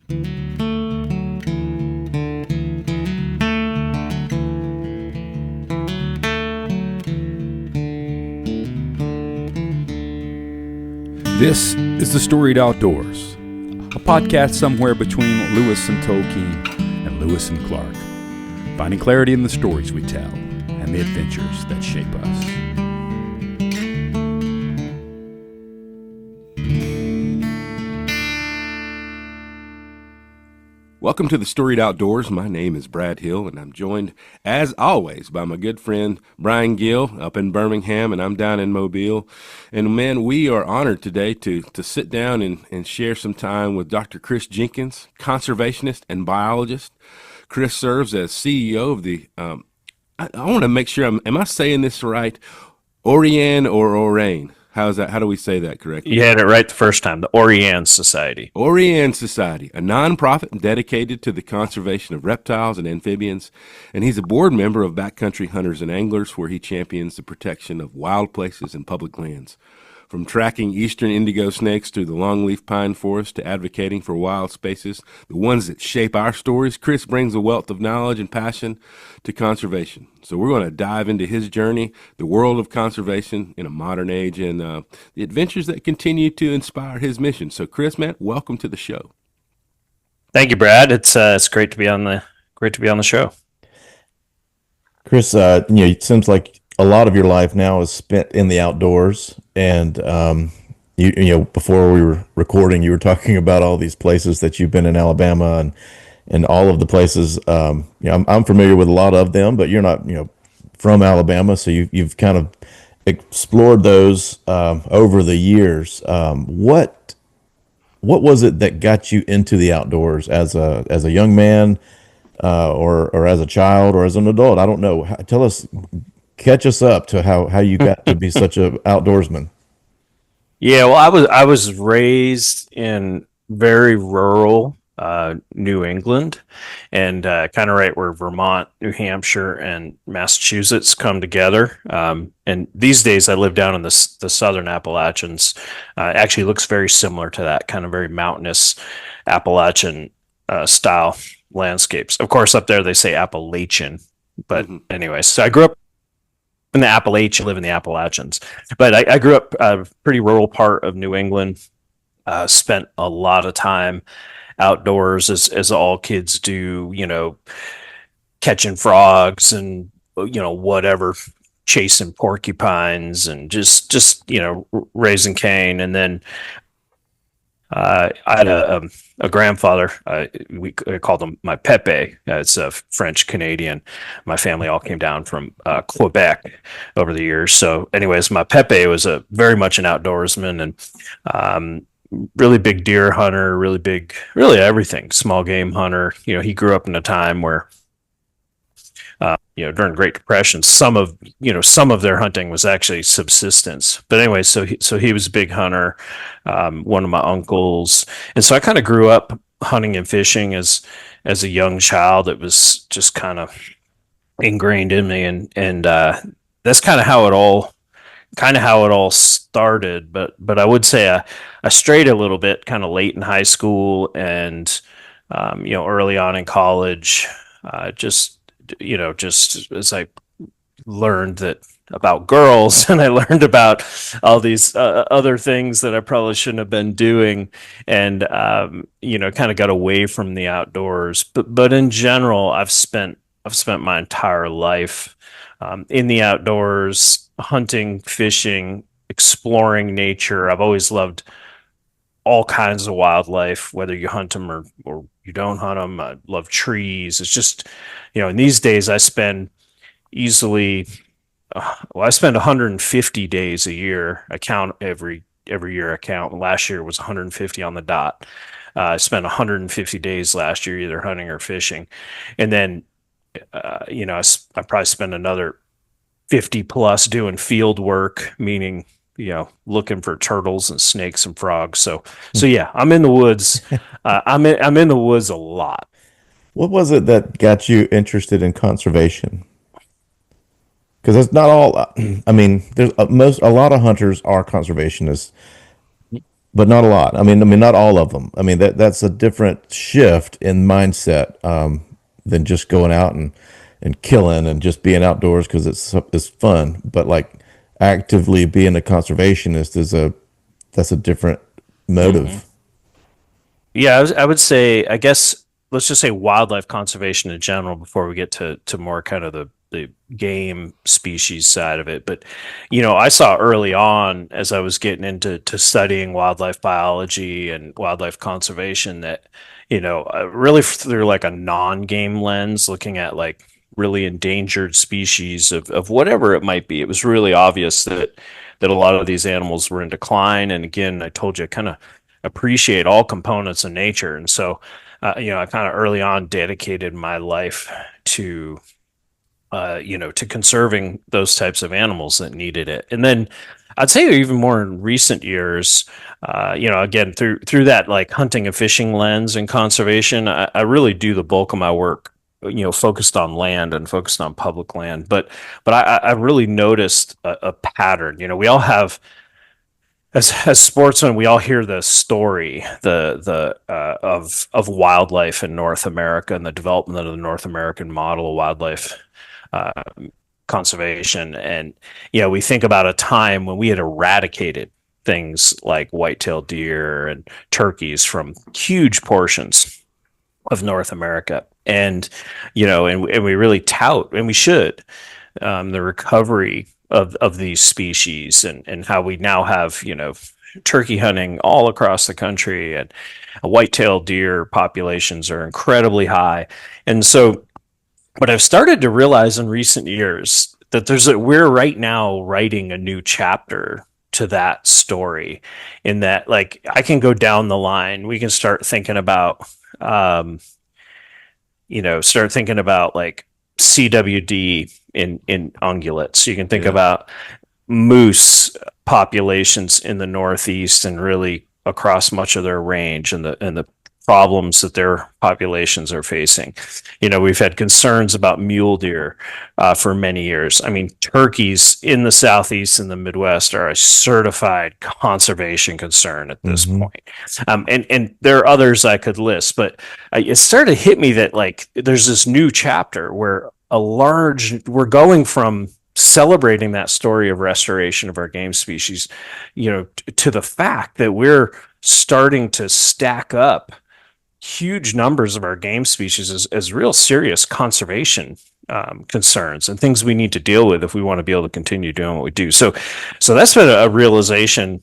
This is the Storied Outdoors, a podcast somewhere between Lewis and Tolkien and Lewis and Clark, finding clarity in the stories we tell and the adventures that shape us. Welcome to the Storied Outdoors. My name is Brad Hill, and I'm joined, as always, by my good friend Brian Gill up in Birmingham, and I'm down in Mobile. And, man, we are honored today to sit down and share some time with Dr. Chris Jenkins, conservationist and biologist. Chris serves as CEO of the, I want to make sure, am I saying this right, Orianne or Orianne? How's that? How do we say that correctly? You had it right the first time. The Orianne Society. Orianne Society, a nonprofit dedicated to the conservation of reptiles and amphibians, and he's a board member of Backcountry Hunters Anglers, where he champions the protection of wild places and public lands. From tracking Eastern Indigo Snakes through the longleaf pine forest to advocating for wild spaces, the ones that shape our stories, Chris brings a wealth of knowledge and passion to conservation. So we're going to dive into his journey, the world of conservation in a modern age, and the adventures that continue to inspire his mission. So, Chris, man, welcome to the show. Thank you, Brad. It's great to be on the show. Chris, it seems like a lot of your life now is spent in the outdoors, and before we were recording, you were talking about all these places that you've been in Alabama and all of the places. I'm familiar with a lot of them, but you're not from Alabama, so you've kind of explored those over the years. What was it that got you into the outdoors as a young man, or as a child, or as an adult? I don't know. Tell us. Catch us up to how you got to be such an outdoorsman. Yeah, well, I was raised in very rural New England, and kind of right where Vermont, New Hampshire, and Massachusetts come together. And these days, I live down in the southern Appalachians. Actually, looks very similar to that kind of very mountainous Appalachian style landscapes. Of course, up there they say Appalachian, but anyway, so I grew up in the Appalachian, live in the Appalachians, but I grew up a pretty rural part of New England. Spent a lot of time outdoors, as all kids do. Catching frogs and whatever, chasing porcupines and just raising cane. And then I had a grandfather. We called him my Pepe. It's a French Canadian. My family all came down from Quebec over the years. So, anyways, my Pepe was very much an outdoorsman and really big deer hunter. Really everything. Small game hunter. He grew up in a time where during Great Depression, some of their hunting was actually subsistence. But anyway, so he was a big hunter, one of my uncles. And so I kind of grew up hunting and fishing as a young child. It was just kind of ingrained in me. And that's kind of how it all started. But I would say I strayed a little bit kind of late in high school and, early on in college, just as I learned about girls and I learned about all these other things that I probably shouldn't have been doing, and kind of got away from the outdoors. But in general, I've spent my entire life in the outdoors, hunting, fishing, exploring nature. I've always loved all kinds of wildlife, whether you hunt them or you don't hunt them. I love trees. It's just, in these days I spend easily, I spend 150 days a year. I count every year I count. Last year was 150 on the dot. I spent 150 days last year either hunting or fishing. And then, I probably spend another 50 plus doing field work, meaning looking for turtles and snakes and frogs. So yeah, I'm in the woods. I'm in the woods a lot. What was it that got you interested in conservation? Because it's not all. I mean, there's a lot of hunters are conservationists. but not a lot. I mean, not all of them. I mean, that's a different shift in mindset than just going out and killing and just being outdoors because it's fun. But like actively being a conservationist that's a different Mhm. motive. Yeah, I would say, I guess, let's just say wildlife conservation in general before we get to more kind of the game species side of it. But, I saw early on as I was getting into studying wildlife biology and wildlife conservation that, really through like a non-game lens, looking at like really endangered species of whatever it might be, it was really obvious that a lot of these animals were in decline. And again, I told you, kind of appreciate all components of nature. And so, I kind of early on dedicated my life to, to conserving those types of animals that needed it. And then I'd say even more in recent years, again, through that like hunting and fishing lens and conservation, I really do the bulk of my work, focused on land and focused on public land. But I really noticed a pattern. We all have, as sportsmen, we all hear the story of wildlife in North America and the development of the North American model of wildlife uh, conservation. And we think about a time when we had eradicated things like white-tailed deer and turkeys from huge portions of North America. And we really tout, and we should, the recovery of these species, and how we now have, turkey hunting all across the country, and white-tailed deer populations are incredibly high. And so what I've started to realize in recent years that we're right now writing a new chapter to that story, in that like I can go down the line, we can start thinking about um, like CWD in ungulates. You can think Yeah. about moose populations in the Northeast and really across much of their range, and the problems that their populations are facing. We've had concerns about mule deer for many years. I mean, turkeys in the Southeast and the Midwest are a certified conservation concern at this Hmm. point. And there are others I could list, but it started to hit me that like there's this new chapter where we're going from celebrating that story of restoration of our game species, to the fact that we're starting to stack up huge numbers of our game species as real serious conservation concerns and things we need to deal with if we want to be able to continue doing what we do. So that's been a realization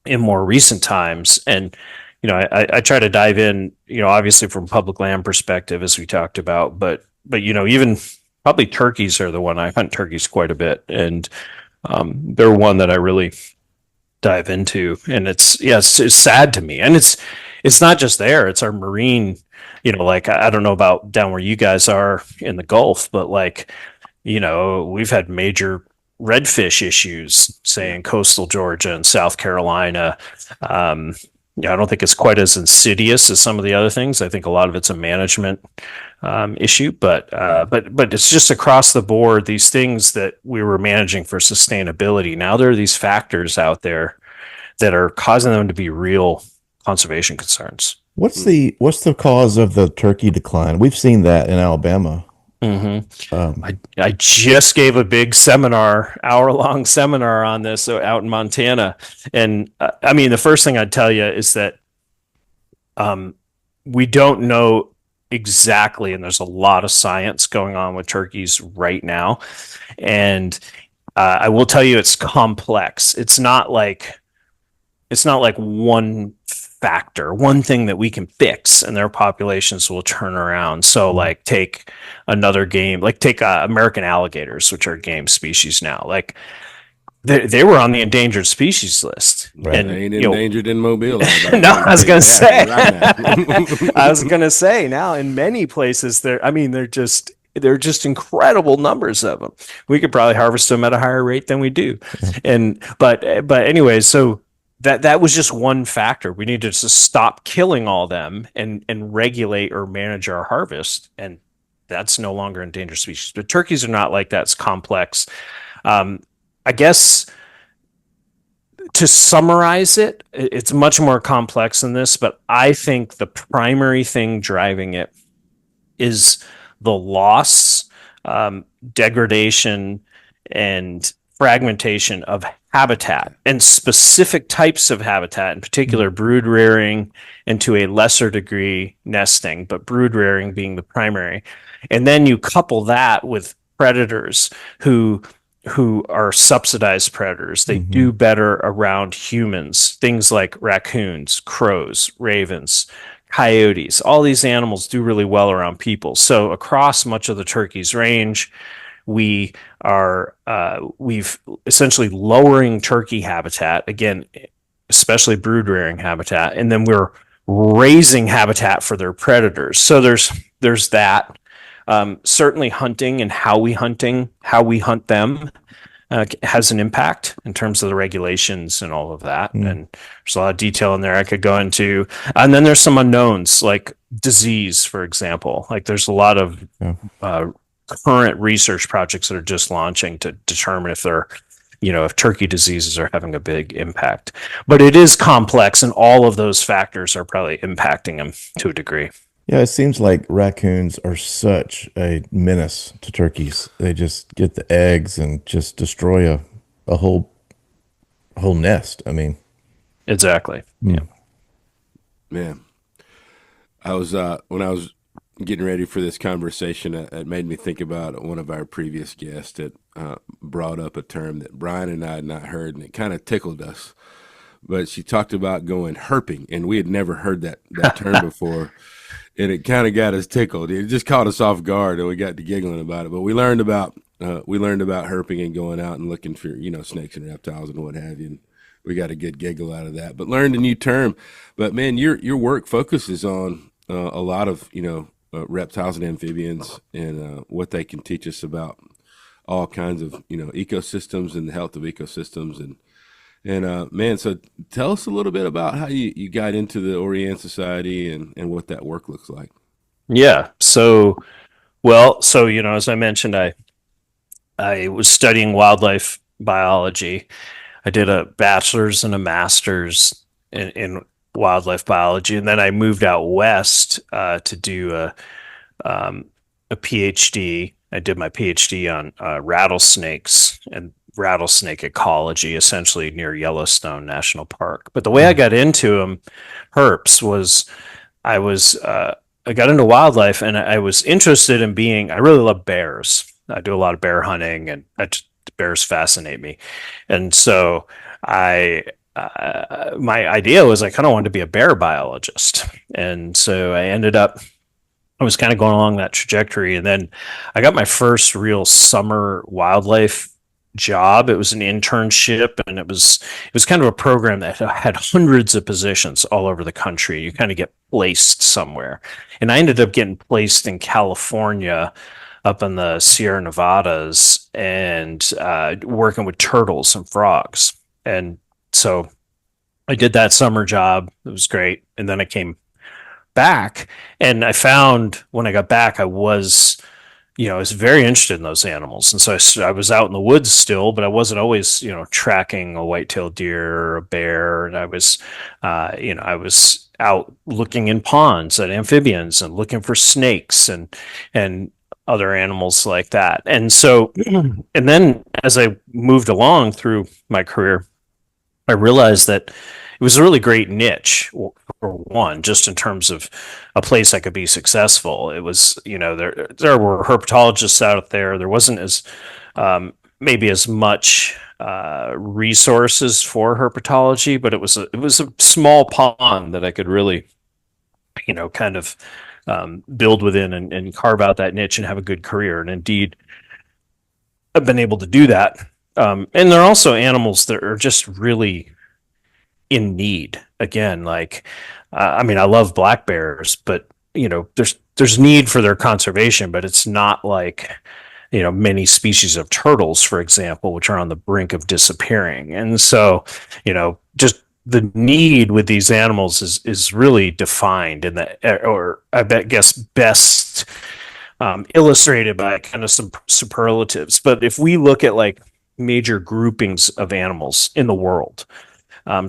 in more recent times. And I try to dive in, obviously from public land perspective, as we talked about, but even probably turkeys are the one. I hunt turkeys quite a bit, and they're one that I really dive into. And it's sad to me, and it's not just there; it's our marine. Like I don't know about down where you guys are in the Gulf, but like we've had major redfish issues, say Yeah. in coastal Georgia and South Carolina. Um, I don't think it's quite as insidious as some of the other things. I think a lot of it's a management issue, but it's just across the board. These things that we were managing for sustainability, now there are these factors out there that are causing them to be real conservation concerns. What's the cause of the turkey decline? We've seen that in Alabama. hmm Um, I just gave a big seminar, hour-long seminar on this out in Montana. And I mean, the first thing I'd tell you is that um, we don't know exactly, and there's a lot of science going on with turkeys right now. And I will tell you, it's complex. It's not like one factor, one thing that we can fix and their populations will turn around. So like take another game, like take American alligators, which are game species now. Like they were on the endangered species list. Right. They And ain't endangered in Mobile. no, I was gonna say, Right now. I was gonna say now in many places they're just incredible numbers of them. We could probably harvest them at a higher rate than we do. And but anyway, so that was just one factor. We needed to stop killing all them and regulate or manage our harvest. And that's no longer endangered species. But turkeys are not like that. It's complex. I guess to summarize it, it's much more complex than this, but I think the primary thing driving it is the loss, degradation, and fragmentation of habitat and specific types of habitat, in particular brood rearing and to a lesser degree nesting, but brood rearing being the primary. And then you couple that with predators who are subsidized predators. They do better around humans, things like raccoons, crows, ravens, coyotes. All these animals do really well around people. So across much of the turkey's range, we've essentially lowering turkey habitat, again, especially brood rearing habitat, and then we're raising habitat for their predators. So there's that. Certainly hunting and how we hunt them has an impact in terms of the regulations and all of that. And there's a lot of detail in there I could go into. And then there's some unknowns like disease, for example. Like there's a lot of current research projects that are just launching to determine if turkey diseases are having a big impact. But it is complex, and all of those factors are probably impacting them to a degree. Yeah, it seems like raccoons are such a menace to turkeys. They just get the eggs and just destroy a whole nest. I mean, exactly. Yeah. Man, I was when I was getting ready for this conversation, it made me think about one of our previous guests that brought up a term that Brian and I had not heard, and it kind of tickled us. But she talked about going herping, and we had never heard that term before. And it kind of got us tickled. It just caught us off guard, and we got to giggling about it. But we learned about herping and going out and looking for snakes and reptiles and what have you. And we got a good giggle out of that. But learned a new term. But man, your work focuses on a lot of reptiles and amphibians and what they can teach us about all kinds of ecosystems and the health of ecosystems and man, so tell us a little bit about how you got into the Orianne Society and what that work looks like. Yeah. So as I mentioned, I was studying wildlife biology. I did a bachelor's and a master's in wildlife biology, and then I moved out west to do a PhD. I did my PhD on rattlesnakes and rattlesnake ecology, essentially near Yellowstone National Park. But the way I got into them, herps, was I got into wildlife, and I was interested in I really love bears. I do a lot of bear hunting, and bears fascinate me. And so my idea was I kind of wanted to be a bear biologist. And so I was kind of going along that trajectory. And then I got my first real summer wildlife job. It was an internship, and it was kind of a program that had hundreds of positions all over the country. You kind of get placed somewhere. And I ended up getting placed in California up in the Sierra Nevadas and working with turtles and frogs. And so I did that summer job. It was great. And then I came back, and I found when I got back, I was very interested in those animals. And so I was out in the woods still, but I wasn't always, tracking a white-tailed deer or a bear. And I was out looking in ponds at amphibians and looking for snakes and other animals like that. And so, and then as I moved along through my career, I realized that it was a really great niche for one, just in terms of a place I could be successful. It was, there were herpetologists out there. There wasn't as maybe as much resources for herpetology, but it was a small pond that I could really, kind of build within and carve out that niche and have a good career. And indeed, I've been able to do that. And there are also animals that are just really in need. Again, like, I love black bears, but there's need for their conservation, but it's not like, many species of turtles, for example, which are on the brink of disappearing. And so, just the need with these animals is really defined in or I guess best illustrated by kind of some superlatives. But if we look at like major groupings of animals in the world,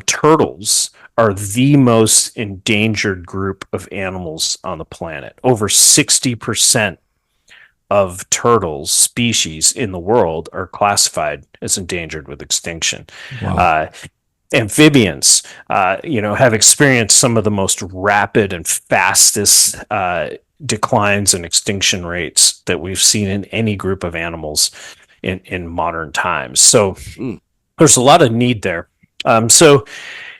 turtles are the most endangered group of animals on the planet. Over 60% of turtles species in the world are classified as endangered with extinction. Wow. Amphibians, have experienced some of the most rapid and fastest declines in extinction rates that we've seen in any group of animals in modern times. So there's a lot of need there. So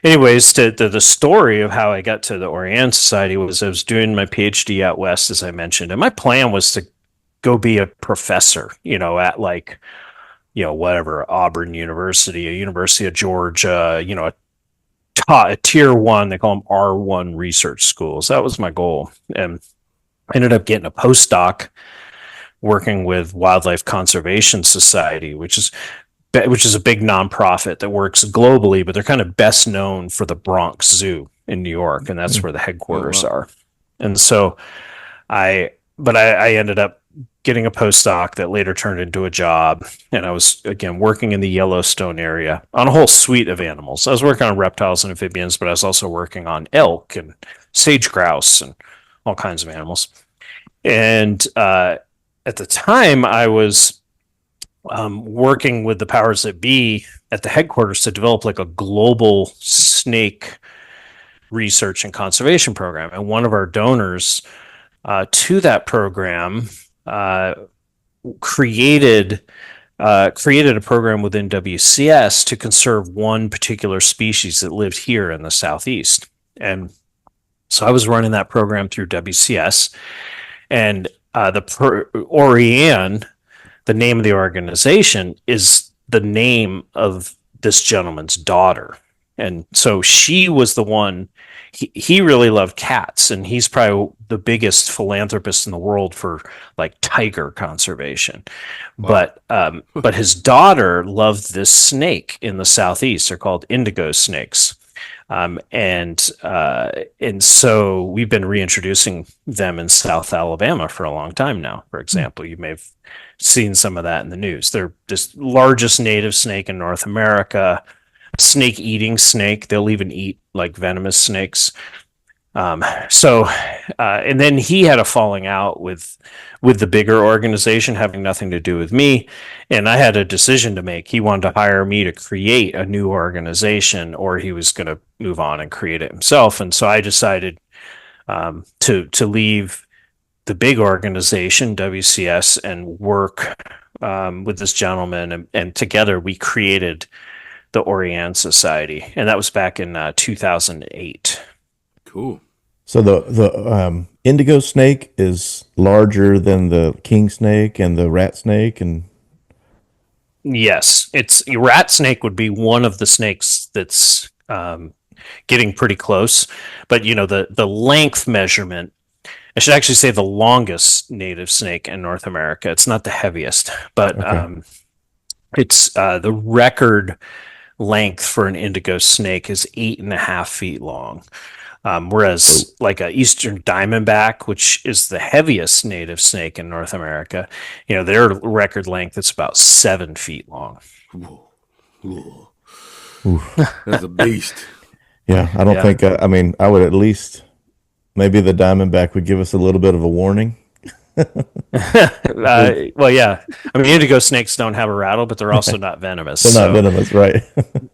anyways, the story of how I got to the Orianne Society was I was doing my PhD out west, as I mentioned, and my plan was to go be a professor, at whatever, Auburn University, a University of Georgia, a tier one, they call them R1 research schools. That was my goal. And I ended up getting a postdoc working with Wildlife Conservation Society, which is a big nonprofit that works globally, but they're kind of best known for the Bronx Zoo in New York, and that's where the headquarters are. And so I ended up getting a postdoc that later turned into a job, and I was again working in the Yellowstone area on a whole suite of animals. I was working on reptiles and amphibians, but I was also working on elk and sage grouse and all kinds of animals. And at the time, I was working with the powers that be at the headquarters to develop like a global snake research and conservation program. And one of our donors to that program created a program within WCS to conserve one particular species that lived here in the Southeast. And so I was running that program through WCS, and Orianne, the name of the organization, is the name of this gentleman's daughter. And so she was the one, he really loved cats, and he's probably the biggest philanthropist in the world for like tiger conservation. Wow. But his daughter loved this snake in the Southeast. They're called indigo snakes. And so we've been reintroducing them in South Alabama for a long time now. For example, you may have seen some of that in the news. They're this largest native snake in North America, snake eating snake. They'll even eat like venomous snakes. And then he had a falling out with the bigger organization, having nothing to do with me. And I had a decision to make. He wanted to hire me to create a new organization, or he was going to move on and create it himself. And so I decided to leave the big organization, WCS, and work with this gentleman. And together we created the Orianne Society. And that was back in 2008. Cool. So the indigo snake is larger than the king snake and the rat snake, and yes, rat snake would be one of the snakes that's getting pretty close. But the length measurement, I should actually say the longest native snake in North America. It's not the heaviest, but okay. It's the record length for an indigo snake is 8.5 feet long. Whereas like a Eastern diamondback, which is the heaviest native snake in North America, their record length is about 7 feet long. Whoa. Whoa. That's a beast. Yeah, I don't think, I would at least, maybe the diamondback would give us a little bit of a warning. Well, yeah. Indigo snakes don't have a rattle, but they're also not venomous. They're not venomous, right?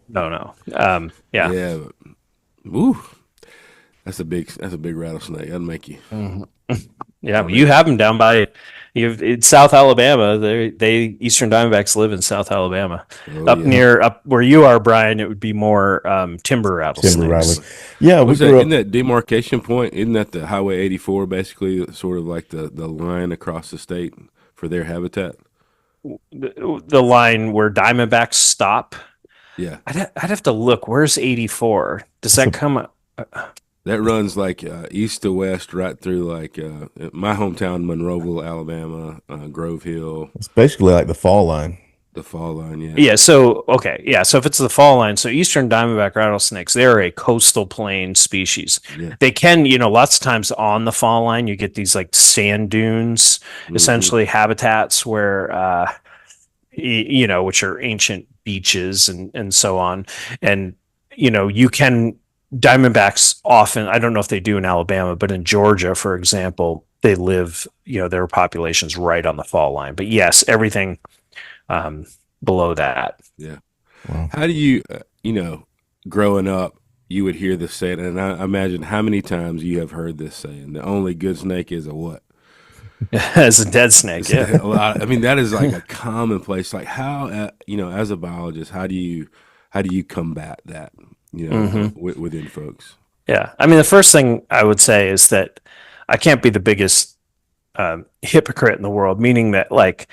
No. Yeah. But, ooh. That's a big rattlesnake. That'll make you. Mm-hmm. Yeah, but you have them down by in South Alabama. They Eastern Diamondbacks live in South Alabama. Up where you are, Brian. It would be more timber rattlesnakes. Yeah, isn't that demarcation point? Isn't that the Highway 84 basically, sort of like the line across the state for their habitat? The line where Diamondbacks stop. Yeah, I'd have to look. Where's 84? Does that come up? That runs like east to west, right through like my hometown, Monroeville, Alabama, Grove Hill. It's basically like the fall line. The fall line, yeah. Yeah, so if it's the fall line, so Eastern Diamondback rattlesnakes, they're a coastal plain species. Yeah. They can, lots of times on the fall line, you get these like sand dunes, essentially habitats where, which are ancient beaches and so on. And you can diamondbacks often, I don't know if they do in Alabama, but in Georgia, for example, they live, their population's right on the fall line. But yes, everything below that. Yeah. Wow. How do you, growing up, you would hear this saying, and I imagine how many times you have heard this saying: "The only good snake is a what?" As a dead snake, yeah. A lot. I mean, that is like a commonplace. Like how, as a biologist, how do you combat that, within folks? Yeah. I mean, the first thing I would say is that I can't be the biggest hypocrite in the world, meaning that like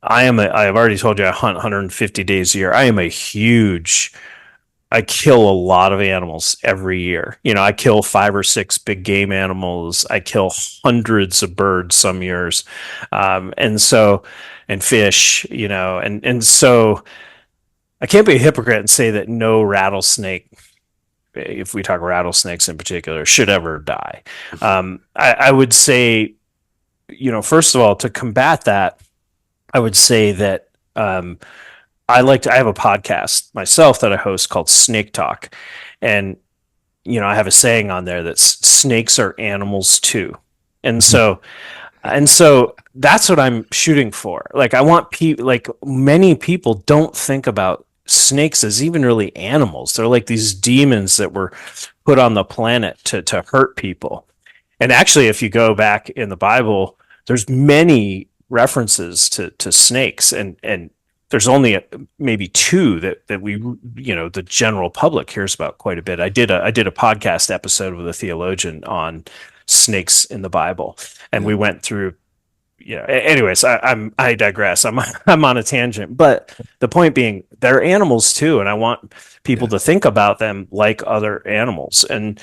I've already told you I hunt 150 days a year. I kill a lot of animals every year. I kill 5 or 6 big game animals. I kill hundreds of birds some years. And fish, and so I can't be a hypocrite and say that no rattlesnake, if we talk rattlesnakes in particular, should ever die. I would say, first of all, to combat that, I would say that I have a podcast myself that I host called Snake Talk. And, I have a saying on there that snakes are animals too. And so that's what I'm shooting for. Like I want people, like many people don't think about snakes as even really animals. They're like these demons that were put on the planet to hurt people. And actually, if you go back in the Bible, there's many references to snakes, and there's only maybe 2 that we, the general public hears about quite a bit. I did a podcast episode with a theologian on snakes in the Bible, and we went through. Anyways, I digress. I'm on a tangent, but the point being, they're animals too, and I want people to think about them like other animals, and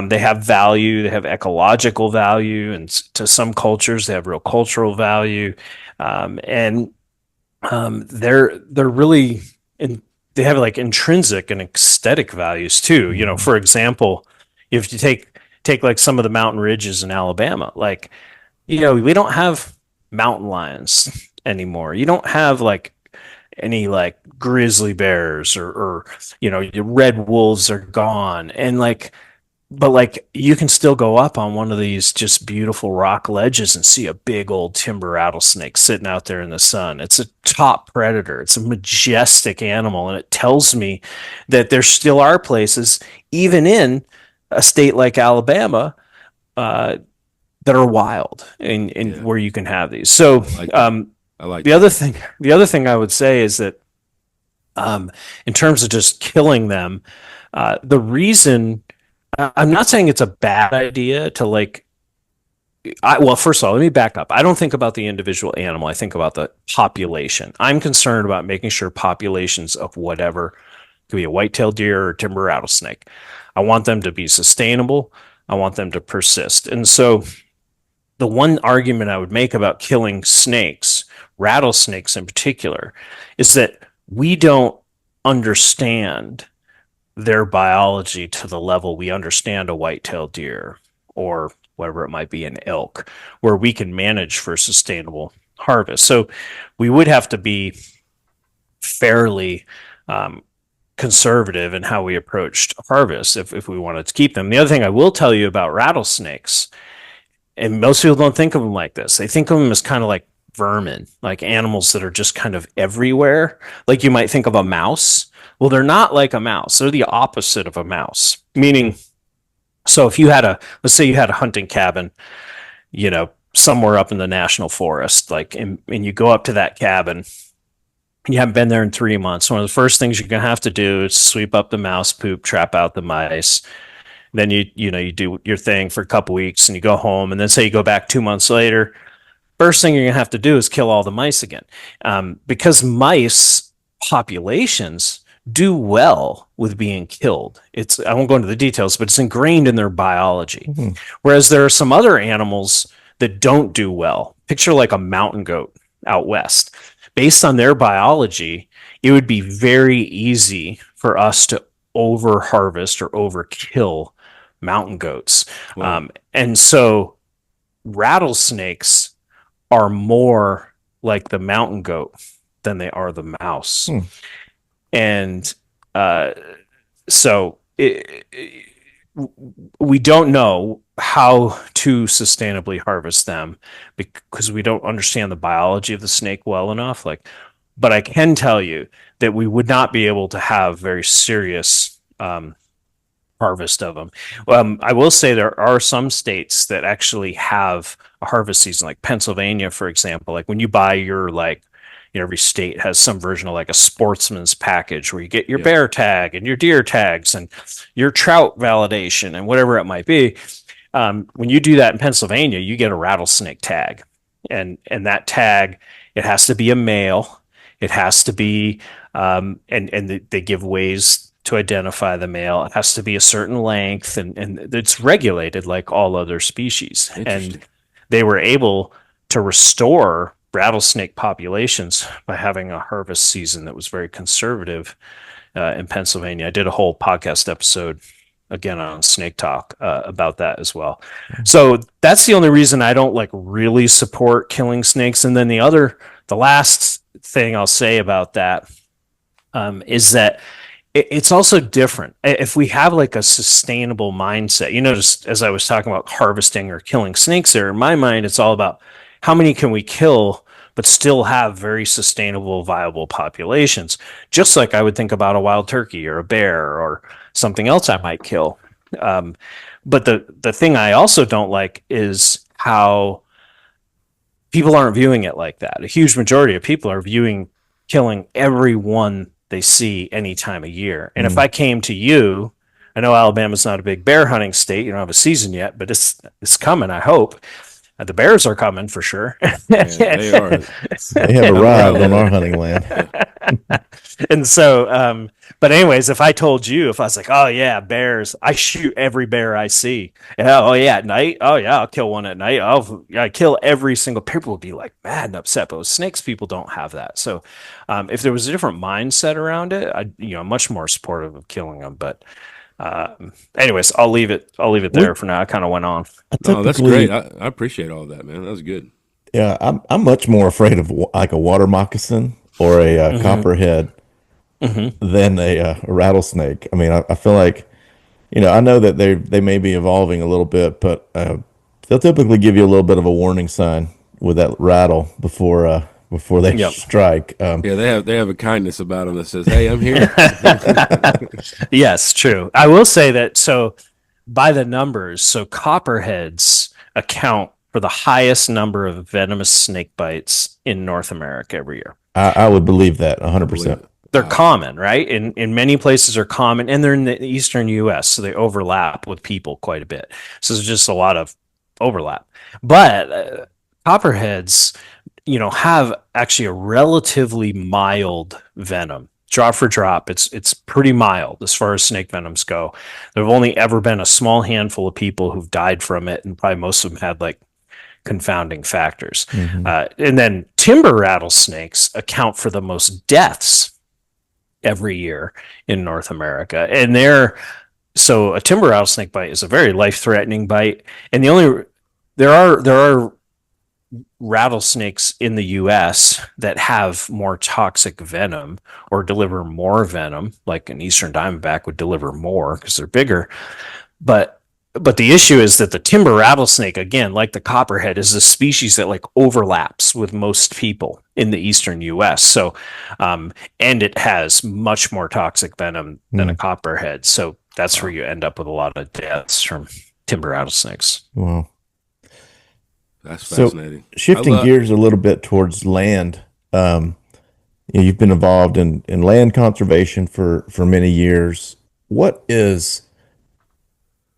they have value. They have ecological value, and to some cultures, they have real cultural value, and they're really they have like intrinsic and aesthetic values too. For example, if you take like some of the mountain ridges in Alabama, like we don't have mountain lions anymore. You don't have like any like grizzly bears or your red wolves are gone, and but like you can still go up on one of these just beautiful rock ledges and see a big old timber rattlesnake sitting out there in the sun. It's a top predator. It's a majestic animal, and it tells me that there still are places, even in a state like Alabama, that are wild and where you can have these. So I like the other thing I would say is that in terms of just killing them, the reason I'm not saying it's a bad idea to well, first of all, let me back up. I don't think about the individual animal. I think about the population. I'm concerned about making sure populations of whatever, it could be a white-tailed deer or timber rattlesnake, I want them to be sustainable. I want them to persist. And so the one argument I would make about killing snakes, rattlesnakes in particular, is that we don't understand their biology to the level we understand a white-tailed deer or whatever it might be, an elk, where we can manage for sustainable harvest. So we would have to be fairly conservative in how we approached harvest if we wanted to keep them. The other thing I will tell you about rattlesnakes, and most people don't think of them like this, they think of them as kind of like vermin, like animals that are just kind of everywhere. Like you might think of a mouse. Well, they're not like a mouse. They're the opposite of a mouse. Meaning, so if let's say you had a hunting cabin, somewhere up in the national forest, and you go up to that cabin, and you haven't been there in 3 months. One of the first things you're going to have to do is sweep up the mouse poop, trap out the mice. Then you do your thing for a couple weeks and you go home, and then say you go back 2 months later, first thing you're going to have to do is kill all the mice again. Because mice populations do well with being killed. I won't go into the details, but it's ingrained in their biology. Mm-hmm. Whereas there are some other animals that don't do well. Picture like a mountain goat out west. Based on their biology, it would be very easy for us to over harvest or overkill mountain goats. Wow. And so rattlesnakes are more like the mountain goat than they are the mouse. And so we don't know how to sustainably harvest them because we don't understand the biology of the snake well enough. But I can tell you that we would not be able to have very serious harvest of them. I will say there are some states that actually have a harvest season, like Pennsylvania, for example. Like when you buy your every state has some version of like a sportsman's package where you get your bear tag and your deer tags and your trout validation and whatever it might be. When you do that in Pennsylvania, you get a rattlesnake tag, and that tag, it has to be a male. It has to be, and they give ways to identify the male. It has to be a certain length, and it's regulated like all other species. And they were able to restore rattlesnake populations by having a harvest season that was very conservative in Pennsylvania. I did a whole podcast episode again on Snake Talk about that as well. So that's the only reason I don't like really support killing snakes. And then the last thing I'll say about that is that it's also different. If we have like a sustainable mindset, just as I was talking about harvesting or killing snakes there, in my mind, it's all about how many can we kill, but still have very sustainable, viable populations. Just like I would think about a wild turkey or a bear or something else I might kill. But the thing I also don't like is how people aren't viewing it like that. A huge majority of people are viewing killing every one they see any time of year. And if I came to you, I know Alabama's not a big bear hunting state. You don't have a season yet, but it's coming, I hope. The bears are coming for sure. Yeah, they are. They have arrived on our hunting land. And so, but anyways, if I told you, if I was like, oh yeah, bears, I shoot every bear I see. Oh yeah, at night. Oh yeah, I'll kill one at night. I kill every single. People would be like mad and upset. But with snakes, people don't have that. So, if there was a different mindset around it, I'm much more supportive of killing them. But anyways, I'll leave it there for now. I kind of went on. No, that's great. I appreciate all that, man. That was good. Yeah, I'm much more afraid of like a water moccasin or a copperhead than a rattlesnake. I mean, I feel like, I know that they may be evolving a little bit, but they'll typically give you a little bit of a warning sign with that rattle before they strike. Yeah, they have a kindness about them that says, "Hey, I'm here." Yes, true. I will say that. So, by the numbers, so copperheads account for the highest number of venomous snake bites in North America every year. I would believe that 100%. They're common, right? In many places are common, and they're in the eastern U.S., so they overlap with people quite a bit. So there's just a lot of overlap. But copperheads, have actually a relatively mild venom. Drop for drop, it's pretty mild as far as snake venoms go. There have only ever been a small handful of people who've died from it, and probably most of them had like confounding factors. And then timber rattlesnakes account for the most deaths every year in North America. And so a timber rattlesnake bite is a very life-threatening bite. And there are rattlesnakes in the US that have more toxic venom or deliver more venom, like an eastern diamondback would deliver more because they're bigger. But the issue is that the timber rattlesnake, again, like the copperhead, is a species that like overlaps with most people in the eastern US. So, and it has much more toxic venom than a copperhead. So that's where you end up with a lot of deaths from timber rattlesnakes. Wow. That's fascinating. So, shifting gears a little bit towards land, you've been involved in land conservation for many years. What is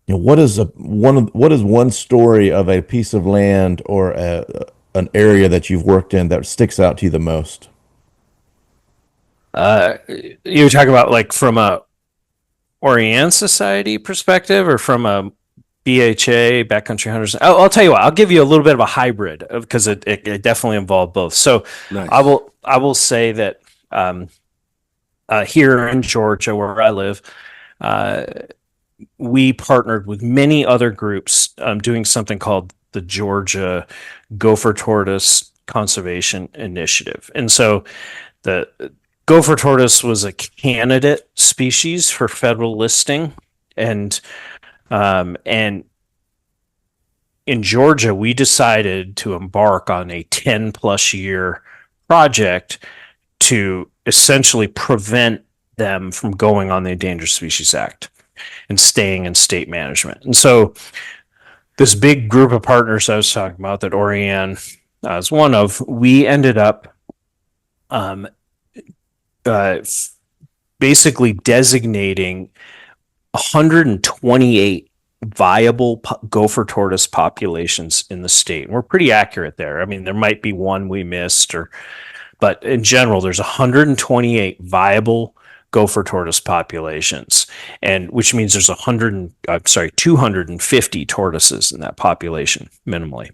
one story of a piece of land or an area that you've worked in that sticks out to you the most? You were talking about like from a Orianne Society perspective or from a BHA, Backcountry Hunters. I'll tell you what. I'll give you a little bit of a hybrid because it definitely involved both. So nice. I will say that here in Georgia, where I live, we partnered with many other groups doing something called the Georgia Gopher Tortoise Conservation Initiative, and so the gopher tortoise was a candidate species for federal listing And in Georgia, we decided to embark on a 10 plus year project to essentially prevent them from going on the Endangered Species Act and staying in state management. And so this big group of partners I was talking about that Orianne is one of, we ended up uh, basically designating 128 viable gopher tortoise populations in the state. And we're pretty accurate there. I mean, there might be one we missed, but in general, there's 128 viable gopher tortoise populations, and which means there's 250 tortoises in that population minimally.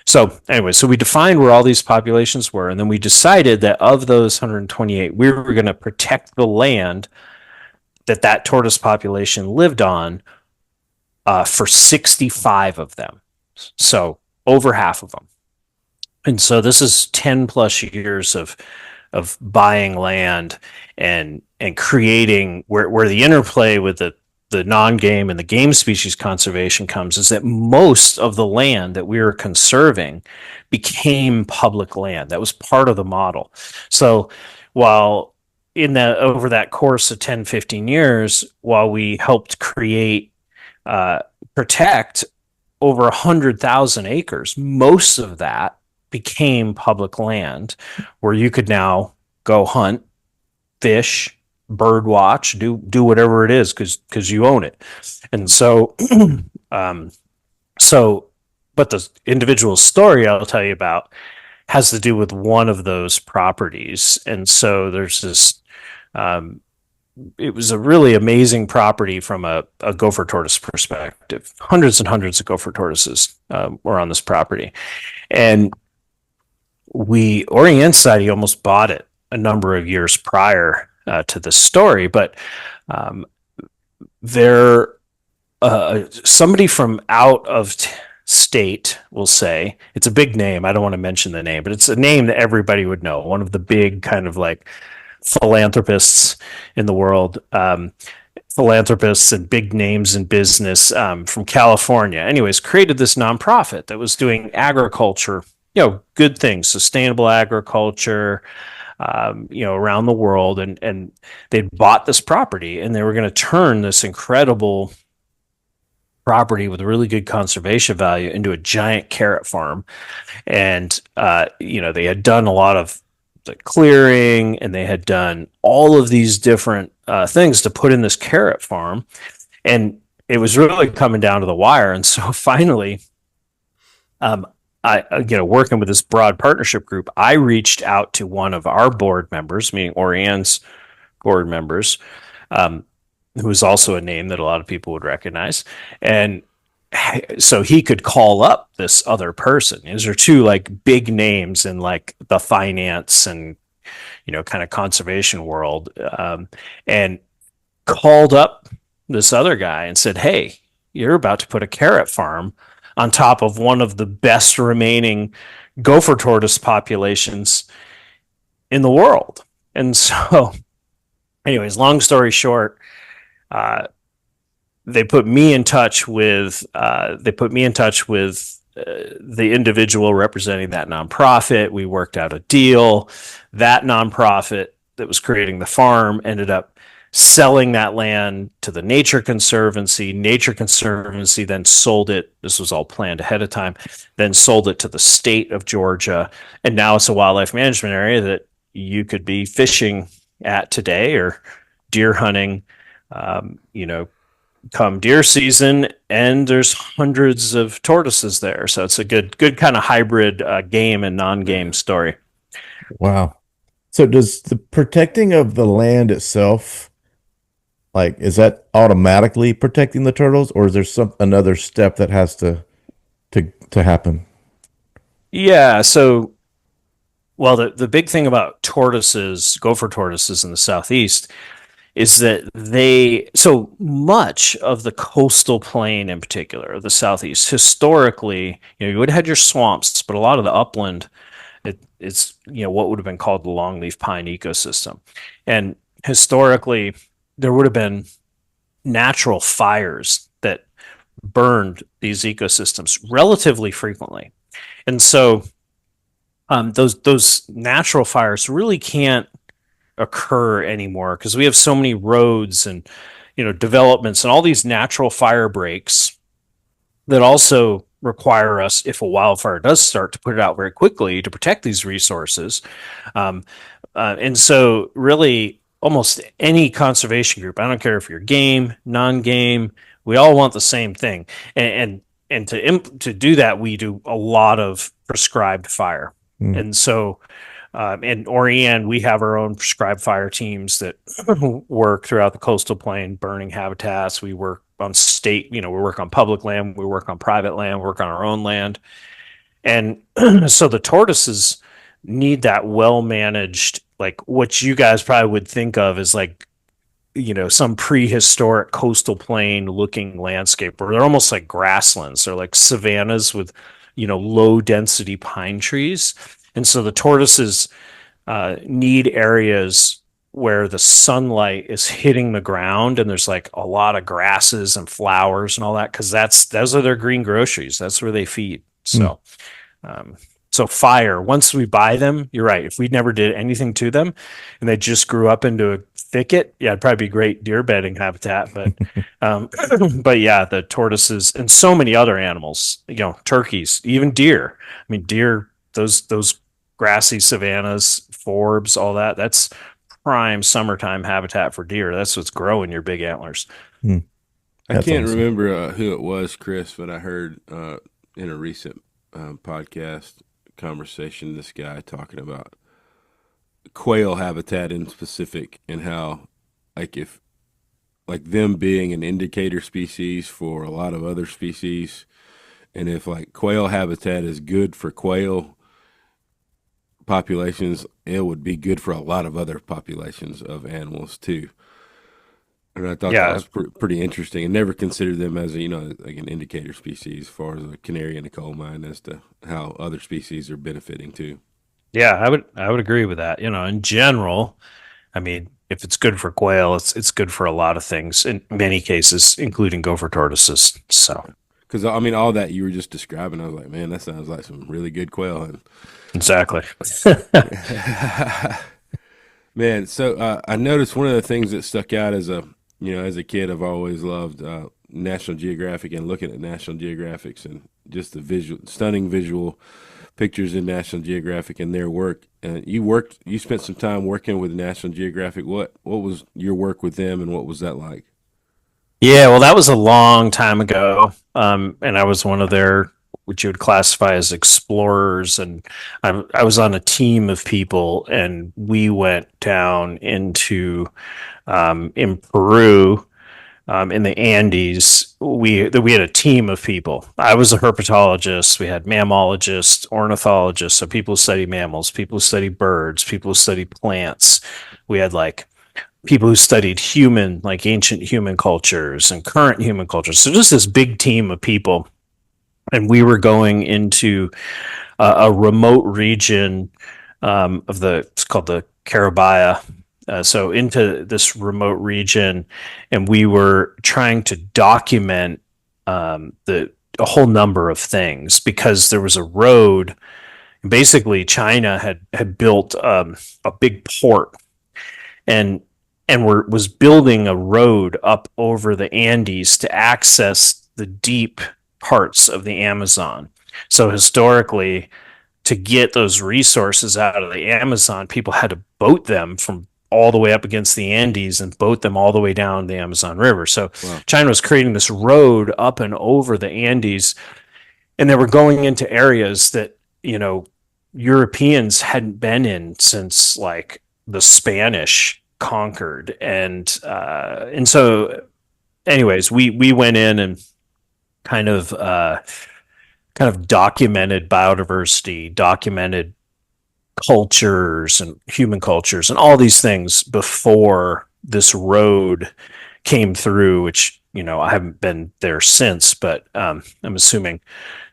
So anyway, so we defined where all these populations were, and then we decided that of those 128, we were going to protect the land that tortoise population lived on for 65 of them. So over half of them. And so this is 10 plus years of buying land and creating where the interplay with the non-game and the game species conservation comes is that most of the land that we were conserving became public land. That was part of the model. So while over that course of 10, 15 years, while we helped protect over 100,000 acres, most of that became public land where you could now go hunt, fish, bird watch, do whatever it is because you own it. And so but the individual story I'll tell you about has to do with one of those properties. And so there's this it was a really amazing property from a gopher tortoise perspective. Hundreds and hundreds of gopher tortoises were on this property. And Orianne Society almost bought it a number of years prior to this story, but somebody from out of state will say, it's a big name, I don't want to mention the name, but it's a name that everybody would know, one of the big kind of like philanthropists in the world, philanthropists and big names in business from California, anyways, created this nonprofit that was doing agriculture, good things, sustainable agriculture, around the world. And they'd bought this property and they were going to turn this incredible property with a really good conservation value into a giant carrot farm. And, they had done a lot of the clearing and they had done all of these different things to put in this carrot farm. And it was really coming down to the wire. And so finally, working with this broad partnership group, I reached out to one of our board members, meaning Orianne's board members, who was also a name that a lot of people would recognize. And so he could call up this other person. These are two like big names in like the finance and, kind of conservation world. And called up this other guy and said, "Hey, you're about to put a carrot farm on top of one of the best remaining gopher tortoise populations in the world." And so anyways, long story short, they put me in touch with the individual representing that nonprofit. We worked out a deal. That nonprofit that was creating the farm ended up selling that land to the Nature Conservancy. Nature Conservancy then sold it. This was all planned ahead of time. Then sold it to the state of Georgia. And now it's a wildlife management area that you could be fishing at today or deer hunting, come deer season, and there's hundreds of tortoises there. So it's a good kind of hybrid game and non-game story. Wow. So does the protecting of the land itself, is that automatically protecting the turtles, or is there another step that has to happen? Yeah. So, well, the big thing about gopher tortoises in the Southeast, is that so much of the coastal plain in particular, the Southeast, historically, you would have had your swamps, but a lot of the upland, it's what would have been called the longleaf pine ecosystem. And historically, there would have been natural fires that burned these ecosystems relatively frequently. And so those natural fires really can't occur anymore because we have so many roads and developments and all these natural fire breaks that also require us, if a wildfire does start, to put it out very quickly to protect these resources. Um, and so really almost any conservation group, I don't care if you're game, non-game, we all want the same thing. And to do that, we do a lot of prescribed fire. And so and Orianne, we have our own prescribed fire teams that work throughout the coastal plain, burning habitats. We work on state, we work on public land, we work on private land, we work on our own land. And so the tortoises need that well managed, like what you guys probably would think of as like, some prehistoric coastal plain looking landscape where they're almost like grasslands. They're like savannas with, low density pine trees. And so the tortoises need areas where the sunlight is hitting the ground and there's like a lot of grasses and flowers and all that, because those are their green groceries. That's where they feed. So so fire, once we buy them, you're right, if we never did anything to them and they just grew up into a thicket, yeah, it'd probably be great deer bedding habitat. But but yeah, the tortoises and so many other animals, turkeys, even deer. I mean, deer, those grassy savannas, forbs, all that's prime summertime habitat for deer. That's what's growing your big antlers. I can't remember who it was, Chris, but I heard in a recent podcast conversation this guy talking about quail habitat in specific and how if them being an indicator species for a lot of other species, and if like quail habitat is good for quail populations, it would be good for a lot of other populations of animals too. And I thought that was pretty interesting, and never considered them as like an indicator species as far as a canary in a coal mine as to how other species are benefiting too. Yeah, I would agree with that. In general, I mean, if it's good for quail, it's good for a lot of things in many cases, including gopher tortoises. So, because I mean, all that you were just describing, I was like, man, that sounds like some really good quail hunting. Exactly. Man, so I noticed one of the things that stuck out as a kid, I've always loved National Geographic and looking at National Geographics and just the stunning visual pictures in National Geographic and their work. And you spent some time working with National Geographic. What was your work with them, and what was that like? Yeah, well, that was a long time ago. And I was one of their, what you would classify as explorers. And I was on a team of people, and we went down into, in Peru, in the Andes. We had a team of people. I was a herpetologist. We had mammalogists, ornithologists, so people who study mammals, people who study birds, people who study plants. We had like people who studied ancient human cultures and current human cultures. So just this big team of people. And we were going into a remote region it's called the Caribaya. So into this remote region, and we were trying to document a whole number of things, because there was a road. Basically, China had built a big port, and was building a road up over the Andes to access the deep parts of the Amazon. So historically, to get those resources out of the Amazon, people had to boat them from all the way up against the Andes and boat them all the way down the Amazon River. So China was creating this road up and over the Andes, and they were going into areas that, Europeans hadn't been in since like the Spanish conquered. And so anyways, we went in and kind of documented biodiversity, documented cultures and human cultures and all these things before this road came through, which, I haven't been there since, but I'm assuming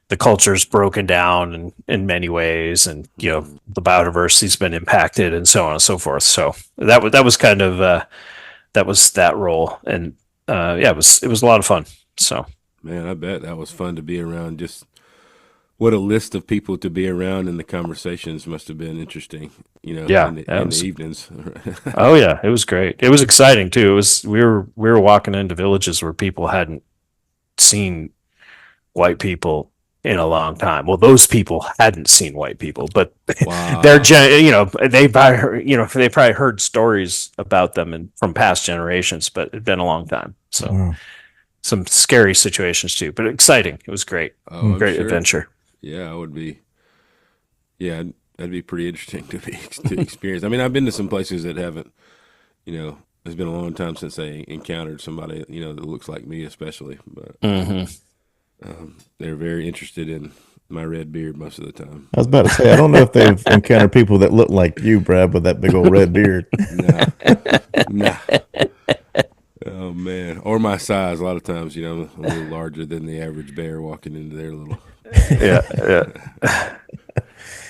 the culture's broken down in many ways, and, the biodiversity's been impacted and so on and so forth. So that was kind of, that was that role. And yeah, it was a lot of fun. So Man, I bet that was fun to be around. Just what a list of people to be around, and the conversations must have been interesting, yeah, that in the was. evenings. Oh yeah, it was great. It was exciting too. It was we were walking into villages where people hadn't seen white people in a long time. Well, those people hadn't seen white people, but they're Wow. they probably heard stories about them and from past generations, but it'd been a long time. So Wow. some scary situations too, but exciting. It was great, Oh, I'm great sure. adventure. Yeah, I would be. Yeah, that'd be pretty interesting to experience. I mean, I've been to some places that haven't. It's been a long time since I encountered somebody that looks like me, especially. But Hmm. they're very interested in my red beard most of the time. I was about to say, I don't know if they've encountered people that look like you, Brad, with that big old red beard. Nah, nah. Oh man, or my size. A lot of times, I'm a little larger than the average bear walking into their little. Yeah, yeah,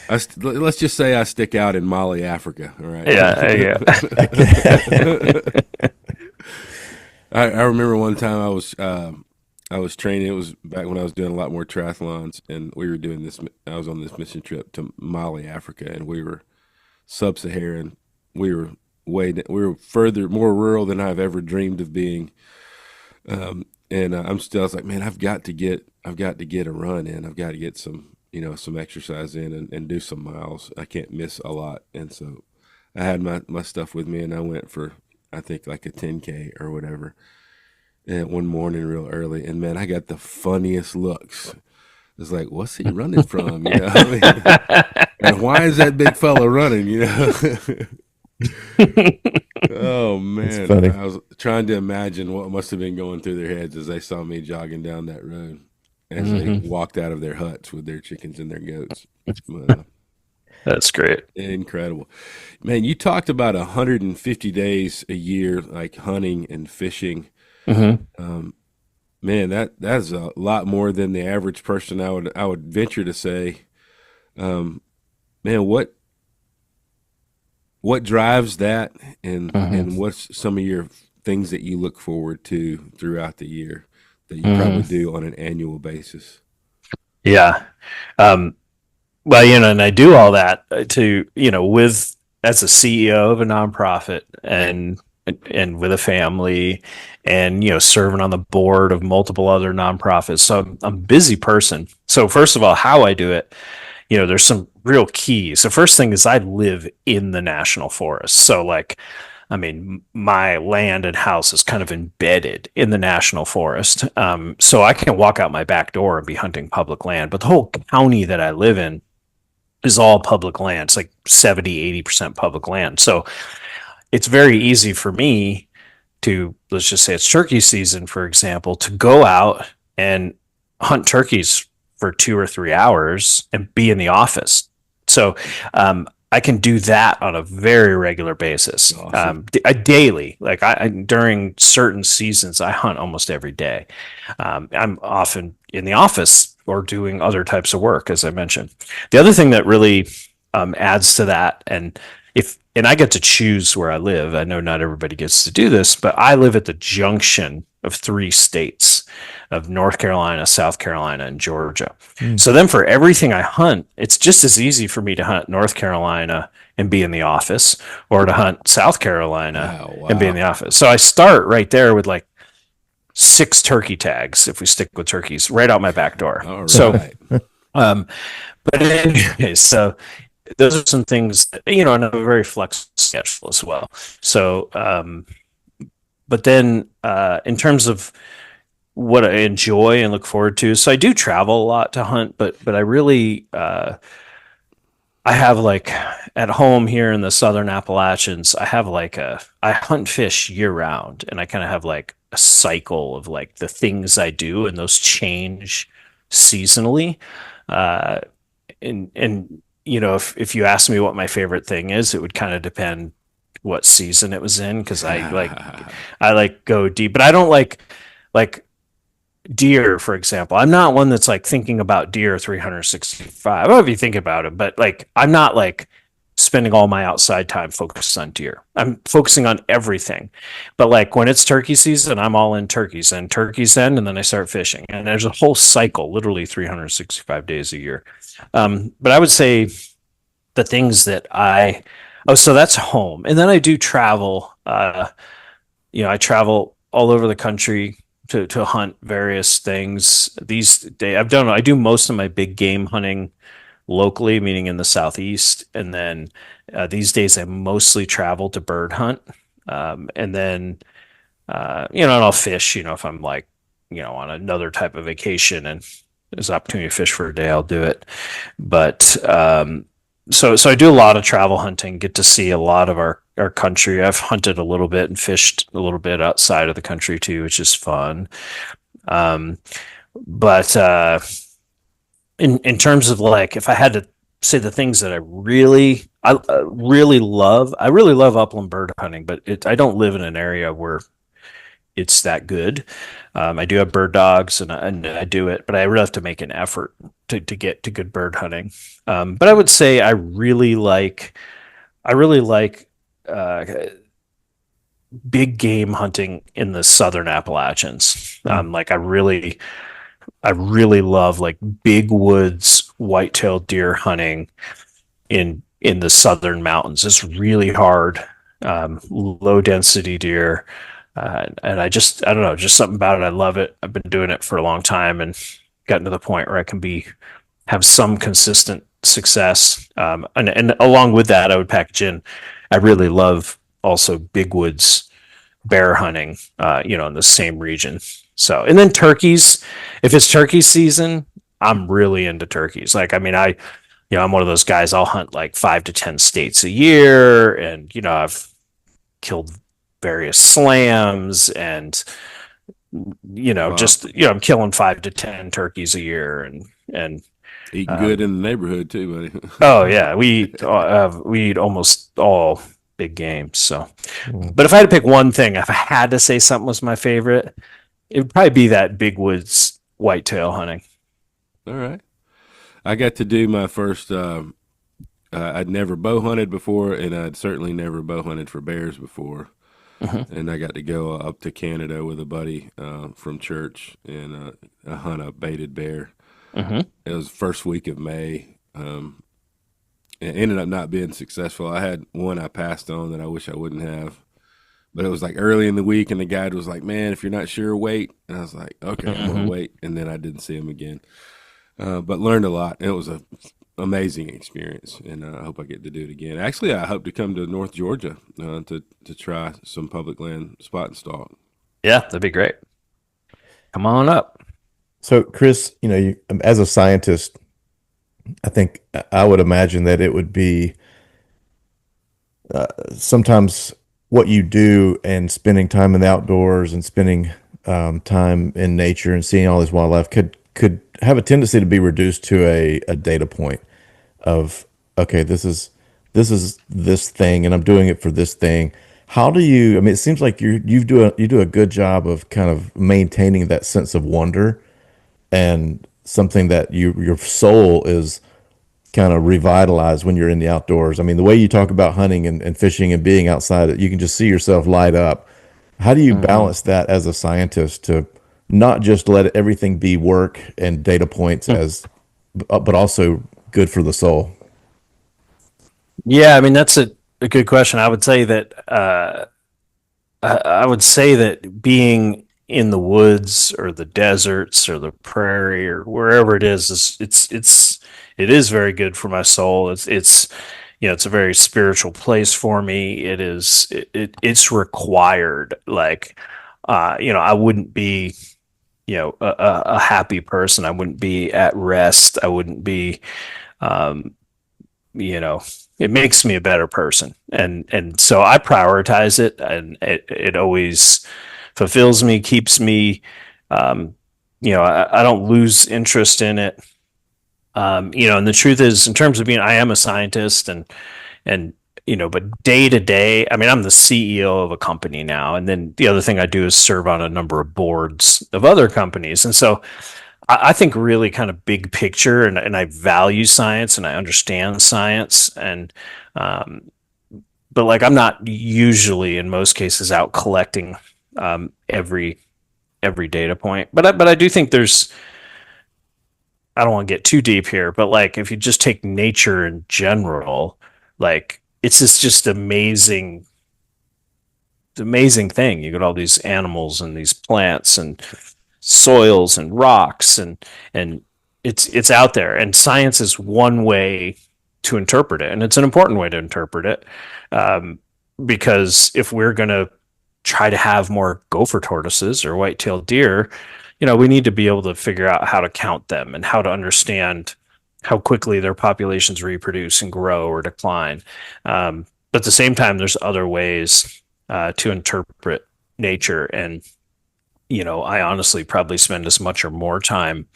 Let's just say I stick out in Mali, Africa. All right. yeah, yeah. I remember one time I was training. It was back when I was doing a lot more triathlons, and we were doing this. I was on this mission trip to Mali, Africa, and we were sub-Saharan. We were we were further, more rural than I've ever dreamed of being. And I was like, man, I've got to get a run in. I've got to get some exercise in and do some miles. I can't miss a lot. And so I had my stuff with me, and I went for, I think, like a 10K or whatever. And one morning real early, and man, I got the funniest looks. It's like, what's he running from? I mean, and why is that big fella running? Oh It's man, funny. I was trying to imagine what must have been going through their heads as they saw me jogging down that road, as they Hmm. walked out of their huts with their chickens and their goats. But, That's great. incredible, man. You talked about 150 days a year, like hunting and fishing. Hmm. Um, Man, that's a lot more than the average person. I would venture to say, um, man, what drives that, Hmm. and what's some of your things that you look forward to throughout the year that you probably Hmm. do on an annual basis? Yeah. Um, well, and I do all that to, with as a CEO of a nonprofit and with a family and, serving on the board of multiple other nonprofits. So I'm a busy person. So first of all, how I do it, there's some real keys. The first thing is I live in the national forest. So like, I mean, my land and house is kind of embedded in the national forest. So I can walk out my back door and be hunting public land, but the whole county that I live in is all public land. It's like 70, 80% public land. So it's very easy for me to, let's just say it's turkey season, for example, to go out and hunt turkeys for 2 or 3 hours and be in the office. So I can do that on a very regular basis, Awesome. daily. Like during certain seasons, I hunt almost every day. I'm often in the office or doing other types of work, as I mentioned. The other thing that really adds to that, and I get to choose where I live. I know not everybody gets to do this, but I live at the junction of 3 states of North Carolina, South Carolina, and Georgia. Mm. So then for everything I hunt, it's just as easy for me to hunt North Carolina and be in the office or to hunt South Carolina Oh and be in the wow. office. So I start right there with like 6 turkey tags, if we stick with turkeys, right out my back door. All So, right. um, but anyways, so those are some things that, and I have a very flexible schedule as well. So, but then in terms of what I enjoy and look forward to, so I do travel a lot to hunt, but I really I have like at home here in the Southern Appalachians, I hunt fish year round, and I kind of have like a cycle of like the things I do, and those change seasonally. Uh, and if you ask me what my favorite thing is, it would kind of depend what season it was in because I like go deep, but I don't like deer, for example. I'm not one that's like thinking about deer 365. I don't know if you think about it, but like I'm not like spending all my outside time focused on deer. I'm focusing on everything. But like when it's turkey season, I'm all in turkeys, and turkeys end, and then I start fishing. And there's a whole cycle, literally 365 days a year. But I would say the things that so that's home. And then I do travel. I travel all over the country to hunt various things. These days, I do most of my big game hunting locally, meaning in the southeast, and then these days I mostly travel to bird hunt, and then and I'll fish. If I'm like on another type of vacation and there's an opportunity to fish for a day, I'll do it. But so I do a lot of travel hunting, get to see a lot of our country. I've hunted a little bit and fished a little bit outside of the country too, which is fun. But in terms of like, if I had to say the things that I really love upland bird hunting, but I don't live in an area where it's that good. I do have bird dogs and I do it, but I really have to make an effort to get to good bird hunting. But I would say I really like big game hunting in the southern Appalachians. Like I really love like big woods white-tailed deer hunting in the southern mountains. It's really hard, low density deer. And I don't know, just something about it. I love it. I've been doing it for a long time and gotten to the point where I can have some consistent success. And along with that, I would package in, I really love also big woods bear hunting, in the same region. So, and then turkeys, if it's turkey season, I'm really into turkeys. Like, I mean, I'm one of those guys, I'll hunt like 5 to 10 states a year. And, I've killed various slams and, Wow. I'm killing 5 to 10 turkeys a year and Eating good in the neighborhood too, buddy. oh yeah, we eat almost all big games. So, but if I had to pick one thing, if I had to say something was my favorite, it would probably be that big woods whitetail hunting. All right. I got to do my first. I'd never bow hunted before, and I'd certainly never bow hunted for bears before. And I got to go up to Canada with a buddy from church and hunt a baited bear. It was the first week of May. It ended up not being successful. I had one I passed on that I wish I wouldn't have. But it was like early in the week, and the guide was like, "Man, if you're not sure, wait." And I was like, "Okay, I'm gonna wait." And then I didn't see him again, but learned a lot. It was an amazing experience, and I hope I get to do it again. Actually, I hope to come to North Georgia to try some public land spot and stalk. Yeah, that'd be great. Come on up. So, Chris, as a scientist, I think I would imagine that it would be sometimes what you do and spending time in the outdoors and spending time in nature and seeing all this wildlife could have a tendency to be reduced to a data point of, okay, this is this thing and I'm doing it for this thing. How do you, I mean, it seems like you do a good job of kind of maintaining that sense of wonder and something that your soul is kind of revitalized when you're in the outdoors. I mean, the way you talk about hunting and fishing and being outside, you can just see yourself light up. How do you balance that as a scientist to not just let everything be work and data points but also good for the soul? Yeah, I mean that's a good question. I would say that being in the woods or the deserts or the prairie or wherever it is it is very good for my soul. It's it's a very spiritual place for me. It's required. Like I wouldn't be a happy person. I wouldn't be at rest. I wouldn't be it makes me a better person. And so I prioritize it, and it always fulfills me, keeps me, I don't lose interest in it. And the truth is, in terms of I am a scientist and but day to day, I mean, I'm the CEO of a company now. And then the other thing I do is serve on a number of boards of other companies. And so, I think really kind of big picture, and I value science and I understand science, and um, but like I'm not usually in most cases out collecting every data point. But I do think there's, I don't want to get too deep here, but like if you just take nature in general, like it's this just amazing thing. You got all these animals and these plants and soils and rocks, and it's out there, and science is one way to interpret it, and it's an important way to interpret it, um, because if we're going to try to have more gopher tortoises or white-tailed deer, we need to be able to figure out how to count them and how to understand how quickly their populations reproduce and grow or decline. But at the same time, there's other ways to interpret nature. And, I honestly probably spend as much or more time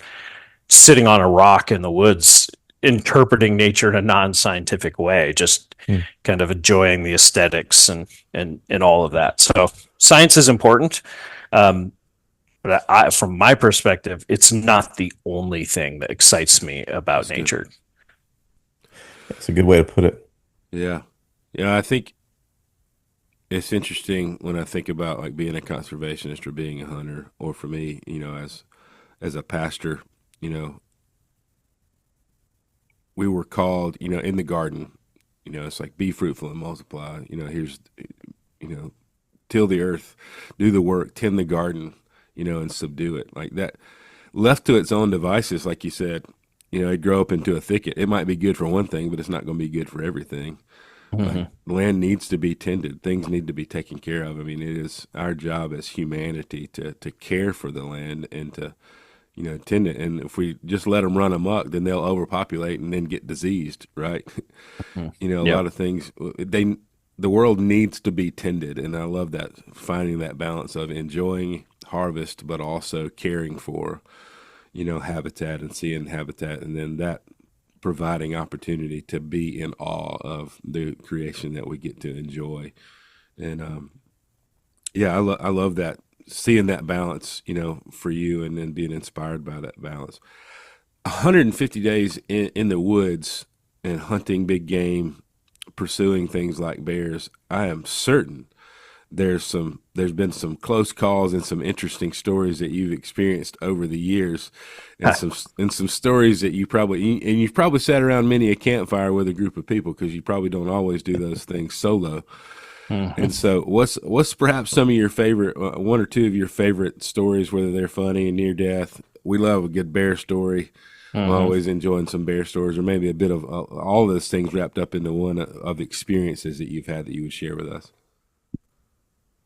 sitting on a rock in the woods interpreting nature in a non-scientific way, just kind of enjoying the aesthetics and all of that. So science is important. But from my perspective, it's not the only thing that excites me about That's nature. good. That's a good way to put it. Yeah. Yeah, I think it's interesting when I think about like being a conservationist or being a hunter, or for me, as a pastor, you know, we were called, in the garden, it's like be fruitful and multiply. Here's, till the earth, do the work, tend the garden, and subdue it. Like that, left to its own devices, like you said, it grow up into a thicket. It might be good for one thing, but it's not going to be good for everything. Like land needs to be tended. Things need to be taken care of. I mean, it is our job as humanity to care for the land and to, tend it. And if we just let them run amok, then they'll overpopulate and then get diseased, right? A Yep. lot of things the world needs to be tended, and I love that, finding that balance of enjoying harvest but also caring for, habitat and seeing habitat, and then that providing opportunity to be in awe of the creation that we get to enjoy. And yeah, I love that, seeing that balance, for you, and then being inspired by that balance. 150 days in the woods and hunting big game, pursuing things like bears. I am certain there's been some close calls and some interesting stories that you've experienced over the years, and some stories that you've probably sat around many a campfire with a group of people, because you probably don't always do those things solo. And so what's perhaps some of your favorite, one or two of your favorite stories, whether they're funny and near death? We love a good bear story. I'm always enjoying some bear stories, or maybe a bit of all those things wrapped up into one of experiences that you've had that you would share with us.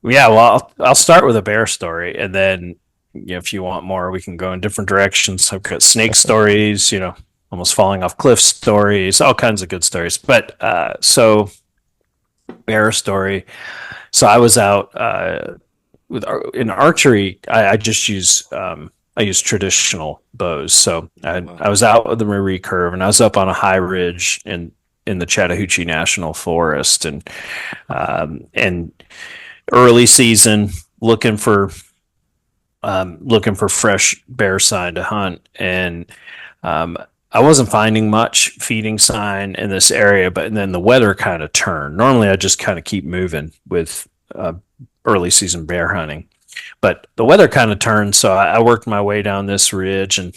Yeah, well, I'll start with a bear story, and then if you want more, we can go in different directions. I've got snake stories, almost falling off cliff stories, all kinds of good stories. But so bear story. So I was out in archery. I just use I use traditional bows. So I was out with the Marie Curve, and I was up on a high ridge in the Chattahoochee National Forest, and early season, looking for fresh bear sign to hunt, and I wasn't finding much feeding sign in this area. But and then the weather kind of turned. Normally, I just kind of keep moving with early season bear hunting, but the weather kind of turned, so I worked my way down this ridge and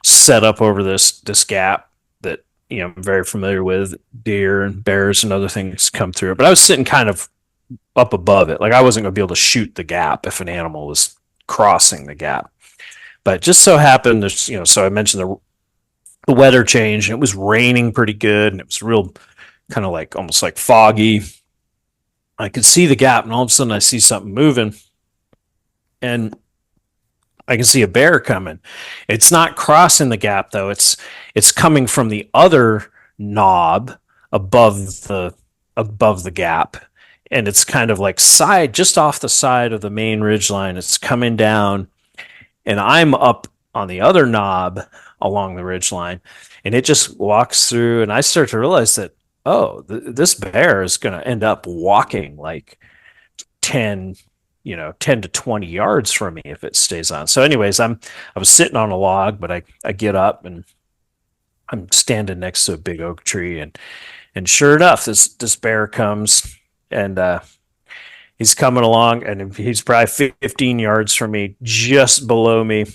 set up over this gap that I'm very familiar with. Deer and bears and other things come through it, but I was sitting kind of up above it. Like I wasn't going to be able to shoot the gap if an animal was crossing the gap. But just so happened, there's, so I mentioned the weather changed, and it was raining pretty good, and it was real kind of like almost like foggy. I could see the gap, and all of a sudden I see something moving, and I can see a bear coming. It's not crossing the gap though. It's coming from the other knob above the gap. And it's kind of like just off the side of the main ridge line. It's coming down, and I'm up on the other knob along the ridge line, and it just walks through, and I start to realize that, this bear is going to end up walking like 10, 10 to 20 yards from me if it stays on. So anyways, I was sitting on a log, but I get up and I'm standing next to a big oak tree, and sure enough, this bear comes, and he's coming along, and he's probably 15 yards from me, just below me.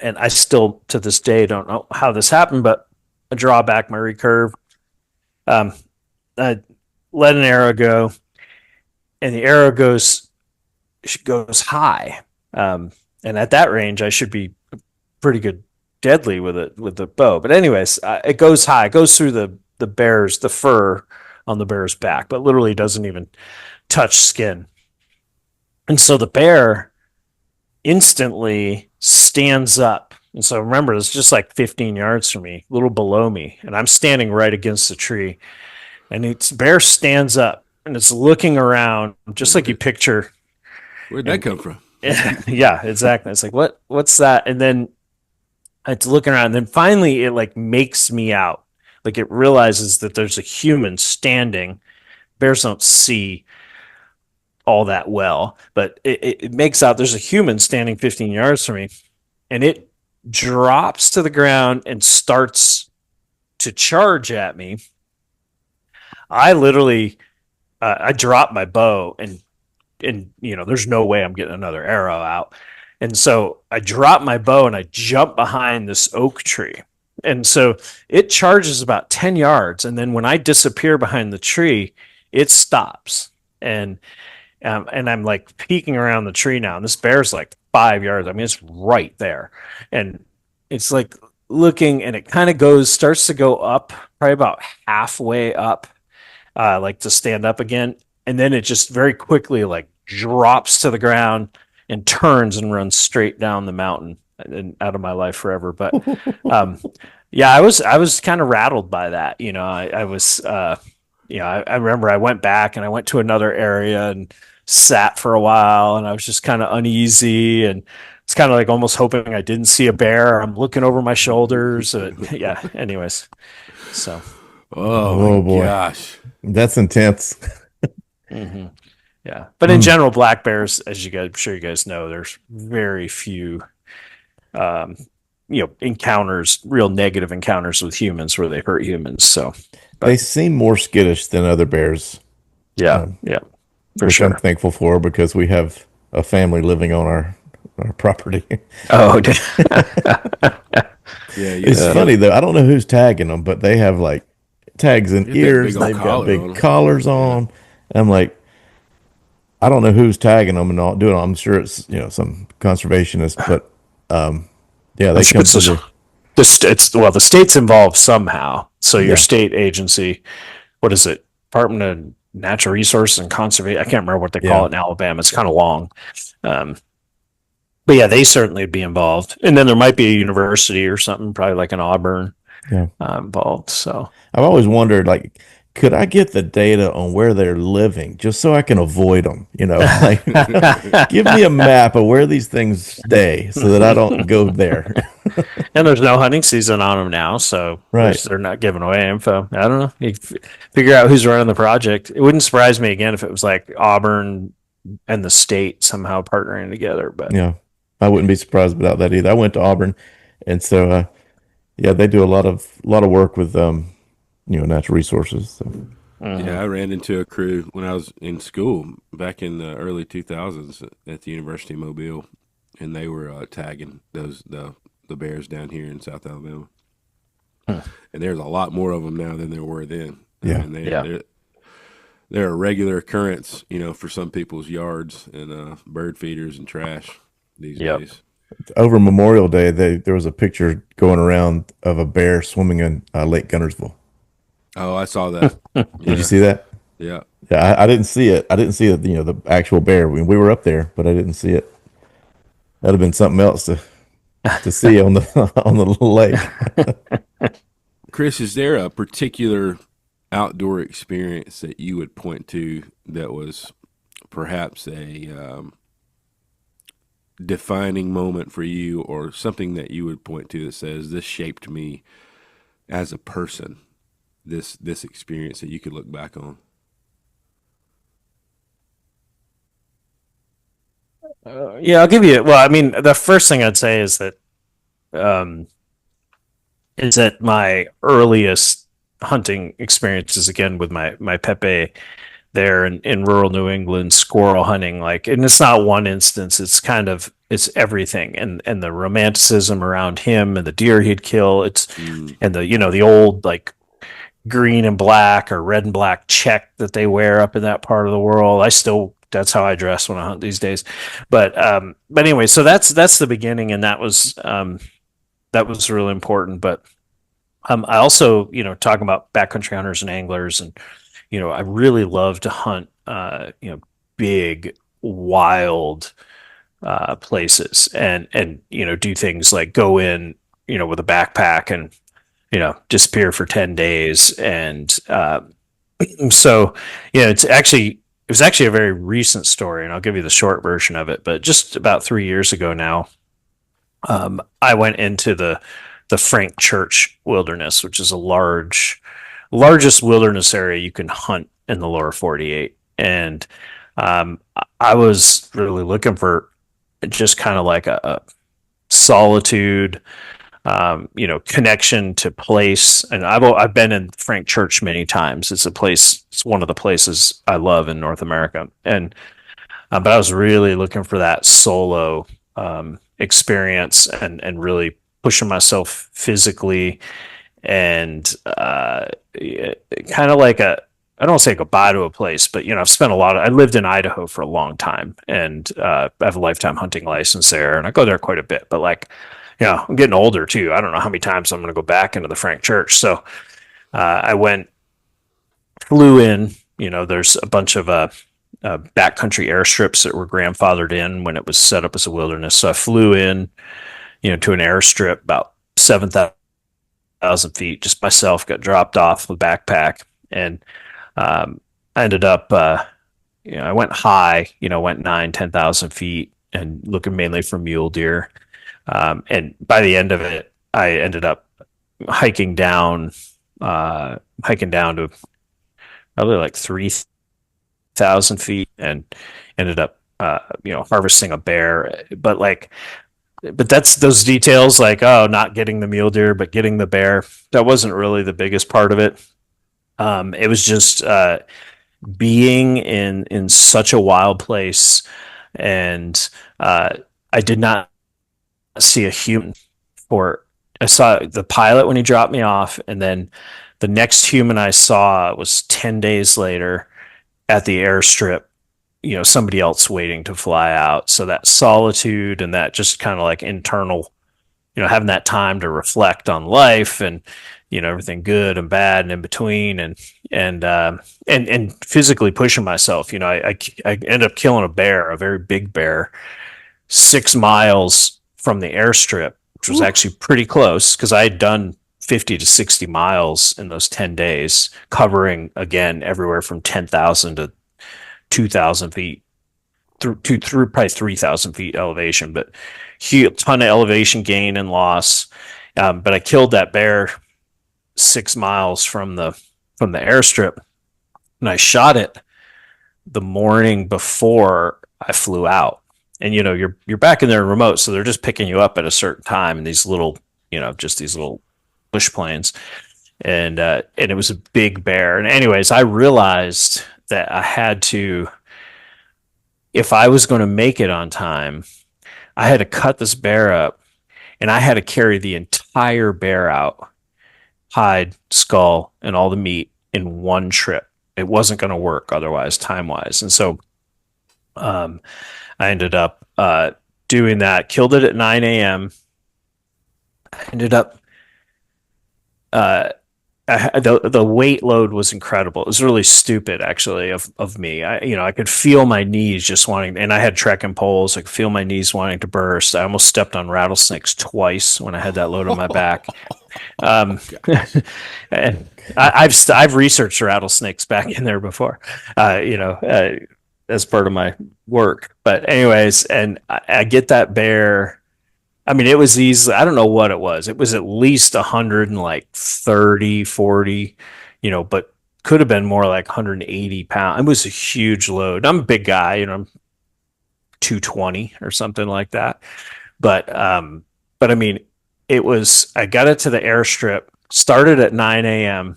And I still, to this day, don't know how this happened, but I draw back my recurve. I let an arrow go, and the arrow goes high. And at that range, I should be pretty good deadly with the bow. But anyways, it goes high. It goes through the fur on the bear's back, but literally doesn't even touch skin. And so the bear instantly stands up. And so remember, it's just like 15 yards from me, a little below me, and I'm standing right against the tree. And its bear stands up and it's looking around, just like you picture. Where'd that come from? Yeah, exactly. It's like, what's that? And then it's looking around, and then finally it like makes me out. Like it realizes that there's a human standing. Bears don't see all that well, but it makes out there's a human standing 15 yards from me, and it drops to the ground and starts to charge at me. I literally, I dropped my bow, and there's no way I'm getting another arrow out. And so I drop my bow and I jump behind this oak tree. And so it charges about 10 yards. And then when I disappear behind the tree, it stops. And I'm like peeking around the tree now. And this bear's like 5 yards. I mean, it's right there. And it's like looking, and it kind of starts to go up, probably about halfway up, like to stand up again. And then it just very quickly like drops to the ground and turns and runs straight down the mountain and out of my life forever. But yeah, I was kind of rattled by that. I was, I remember I went back and I went to another area and sat for a while, and I was just kind of uneasy, and it's kind of like almost hoping I didn't see a bear. I'm looking over my shoulders. Yeah. Anyways, so. Oh boy. Gosh, that's intense. Mm-hmm. Yeah, but in general, black bears, as I'm sure you guys know, there's very few, encounters, real negative encounters with humans where they hurt humans. So they seem more skittish than other bears. Yeah, for which sure. I'm thankful for, because we have a family living on our property. Oh, it's funny though. I don't know who's tagging them, but they have like tags and ears. They've got big collars on. I'm like, I don't know who's tagging them and all doing it. I'm sure it's some conservationist, but yeah, they come to the state's involved somehow. So your state agency, what is it? Department of Natural Resources and Conservation. I can't remember what they call it in Alabama. It's kind of long. But yeah, they certainly would be involved. And then there might be a university or something, probably like an Auburn involved. So I've always wondered, like, could I get the data on where they're living just so I can avoid them? Like, give me a map of where these things stay so that I don't go there. And there's no hunting season on them now, so they're not giving away info. I don't know. You figure out who's running the project. It wouldn't surprise me again if it was like Auburn and the state somehow partnering together. But yeah, I wouldn't be surprised about that either. I went to Auburn, and so they do a lot of work with natural resources. So. Yeah, I ran into a crew when I was in school back in the early 2000s at the University of Mobile, and they were tagging the bears down here in South Alabama. And there's a lot more of them now than there were then. Yeah, they're a regular occurrence, for some people's yards and bird feeders and trash these days. Over Memorial Day, there was a picture going around of a bear swimming in Lake Guntersville. Oh, I saw that. Did you see that? Yeah. Yeah, I didn't see it. I didn't see it, the actual bear. We were up there, but I didn't see it. That'd have been something else to see on the lake. Chris, is there a particular outdoor experience that you would point to that was perhaps a defining moment for you, or something that you would point to that says this shaped me as a person? This experience that you could look back on? Yeah, I'll give you. Well, I mean, the first thing I'd say um, is that my earliest hunting experiences again with my Pepe there in rural New England, squirrel hunting, like, and it's not one instance, it's kind of, it's everything. And the romanticism around him and the deer he'd kill. It's, Mm. and the, the old like green and black or red and black check that they wear up in that part of the world. That's how I dress when I hunt these days. But anyway, so that's the beginning. And that was really important. But, I also, talking about backcountry hunters and anglers, and I really love to hunt, big, wild places, and do things like go in, with a backpack and disappear for 10 days, and so it was actually a very recent story, and I'll give you the short version of it. But just about 3 years ago now, I went into the Frank Church Wilderness, which is largest wilderness area you can hunt in the lower 48. And I was really looking for just kind of like a solitude, connection to place. And I've been in Frank Church many times. It's one of the places I love in North America. And but I was really looking for that solo experience, and really pushing myself physically, and kind of like I don't want to say goodbye to a place, but I lived in Idaho for a long time, and I have a lifetime hunting license there, and I go there quite a bit. But like, I'm getting older too. I don't know how many times I'm going to go back into the Frank Church. So flew in. There's a bunch of backcountry airstrips that were grandfathered in when it was set up as a wilderness. So I flew in, to an airstrip about 7,000 feet, just myself, got dropped off with a backpack. And I ended up, I went high, went 9, 10,000 feet, and looking mainly for mule deer. And by the end of it, I ended up hiking down to probably like 3,000 feet, and ended up, harvesting a bear. But that's those details, like, oh, not getting the mule deer, but getting the bear. That wasn't really the biggest part of it. It was just being in such a wild place, and I did not see a human. I saw the pilot when he dropped me off, and then the next human I saw was 10 days later at the airstrip. Somebody else waiting to fly out. So that solitude, and that just kind of like internal, having that time to reflect on life, and everything good and bad and in between, and physically pushing myself. I ended up killing a bear, a very big bear, 6 miles from the airstrip, which was actually pretty close, because I had done 50 to 60 miles in those 10 days, covering again everywhere from 10,000 to 2,000 feet through probably 3,000 feet elevation, but huge ton of elevation gain and loss. But I killed that bear 6 miles from the airstrip, and I shot it the morning before I flew out. And you're back in there remote, so they're just picking you up at a certain time in these little, just these little bush planes, and it was a big bear. And anyways, I realized that I had to, if I was going to make it on time, I had to cut this bear up, and I had to carry the entire bear out, hide, skull, and all the meat in one trip. It wasn't going to work otherwise, time wise. And so I ended up doing that, killed it at 9 a.m. Ended up the weight load was incredible. It was really stupid, actually, of me. I could feel my knees just wanting, and I had trekking poles. I could feel my knees wanting to burst. I almost stepped on rattlesnakes twice when I had that load on my back. And I've researched rattlesnakes back in there before, as part of my work. But anyways, and I get that bear. I mean, it was easily, I don't know what it was. It was at least 130, 40, but could have been more like 180 pounds. It was a huge load. I'm a big guy, I'm 220 or something like that. But I mean, I got it to the airstrip, started at 9 a.m.,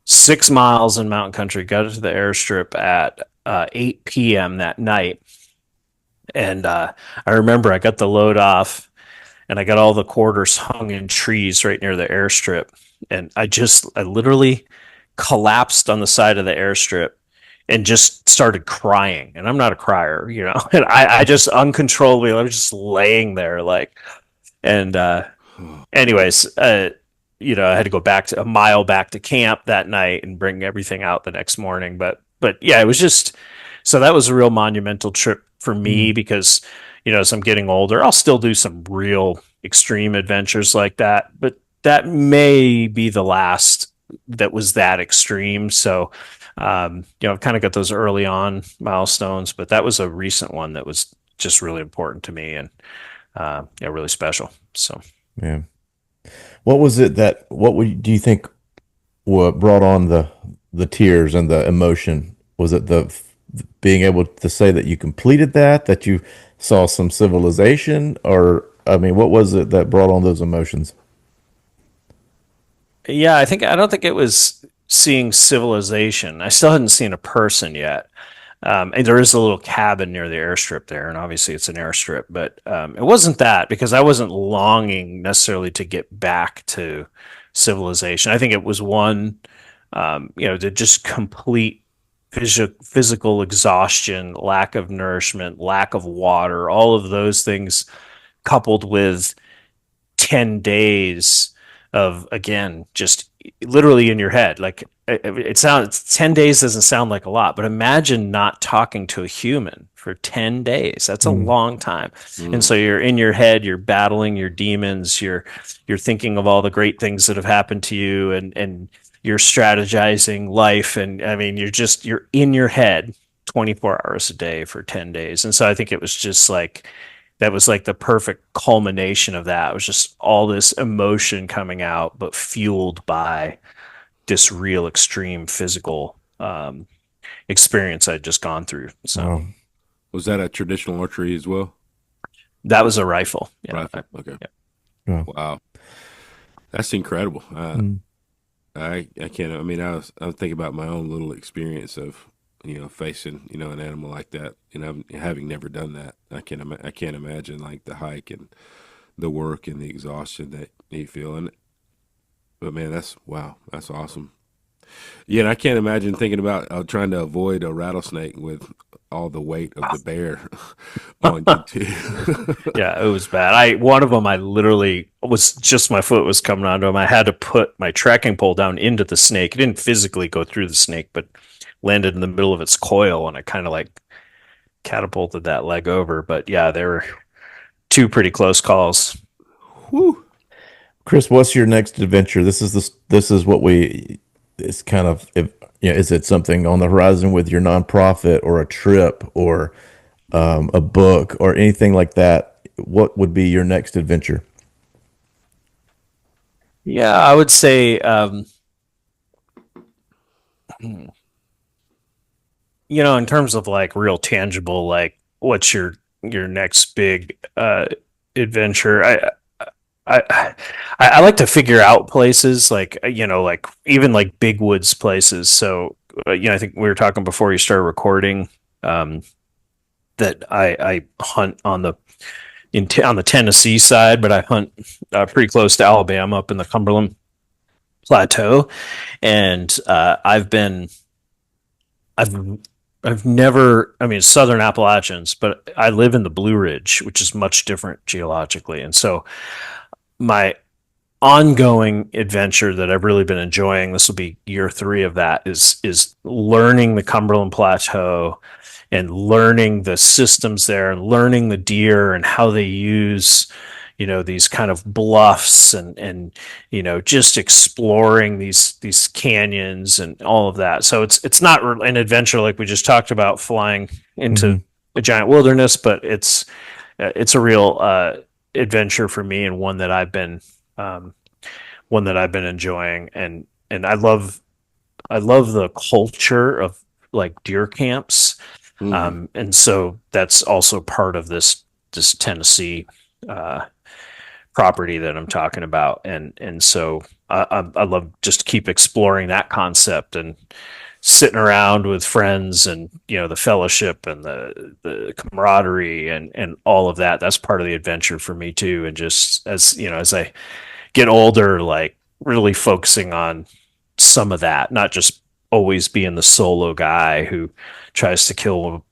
6 miles in mountain country, got it to the airstrip at 8 p.m. that night. And I remember I got the load off and I got all the quarters hung in trees right near the airstrip. And I literally collapsed on the side of the airstrip and just started crying. And I'm not a crier, and I just uncontrollably, I was just laying there and anyways, I had to go back to a mile back to camp that night and bring everything out the next morning. But yeah, it was just, so that was a real monumental trip for me because, as I'm getting older, I'll still do some real extreme adventures like that, but that may be the last that was that extreme. So, I've kind of got those early on milestones, but that was a recent one that was just really important to me and, really special. So, Yeah. What was it do you think what brought on the tears and the emotion? Was it the being able to say that you completed that you saw some civilization, or, I mean, what was it that brought on those emotions? yeah, I don't think it was seeing civilization. I still hadn't seen a person yet. And there is a little cabin near the airstrip there, and obviously it's an airstrip, but it wasn't that because I wasn't longing necessarily to get back to civilization. I think it was one, the just complete physical exhaustion, lack of nourishment, lack of water, all of those things coupled with 10 days of, again, just literally in your head. Like it sounds, 10 days doesn't sound like a lot, but imagine not talking to a human for 10 days. That's a long time. And so you're in your head, you're battling your demons, you're thinking of all the great things that have happened to you, and you're strategizing life. And I mean, you're in your head 24 hours a day for 10 days. And so I think it was just like, that was like the perfect culmination of that. It was just all this emotion coming out, but fueled by this real extreme physical experience I'd just gone through. So Wow. Was that a traditional archery as well? that was a rifle. Yeah. Rifle. Okay. Yeah. Yeah. Wow. That's incredible. Mm. I can't. I mean, I was thinking about my own little experience of facing an animal like that, having never done that. I can't imagine like the hike and the work and the exhaustion that you feel. But man, wow, that's awesome. Yeah, and I can't imagine thinking about trying to avoid a rattlesnake with all the weight of the bear on you too. Yeah, it was bad. One of them, I literally was just, my foot was coming onto him. I had to put my trekking pole down into the snake. It didn't physically go through the snake, but landed in the middle of its coil, and I kind of like catapulted that leg over. But yeah, there were two pretty close calls. Whew. Chris, what's your next adventure? This is what it's kind of, is it something on the horizon with your nonprofit, or a trip, or a book, or anything like that? What would be your next adventure? Yeah, I would say, in terms of like real tangible, like what's your next big adventure? I like to figure out places like like even like big woods places. So I think we were talking before you started recording that I hunt on the Tennessee side, but I hunt pretty close to Alabama up in the Cumberland Plateau, and I've never, I mean, Southern Appalachians, but I live in the Blue Ridge, which is much different geologically. And so my ongoing adventure that I've really been enjoying, this will be year 3 of that, is learning the Cumberland Plateau and learning the systems there and learning the deer and how they use these kind of bluffs and just exploring these canyons and all of that. So it's not an adventure like we just talked about, flying into a giant wilderness, but it's a real adventure for me, and one that I've been enjoying, and I love the culture of like deer camps. Mm-hmm. And so that's also part of this Tennessee property that I'm talking about. And so I love just to keep exploring that concept and sitting around with friends, and the fellowship and the camaraderie and all of that. That's part of the adventure for me too. And just as I get older, like really focusing on some of that, not just always being the solo guy who tries to kill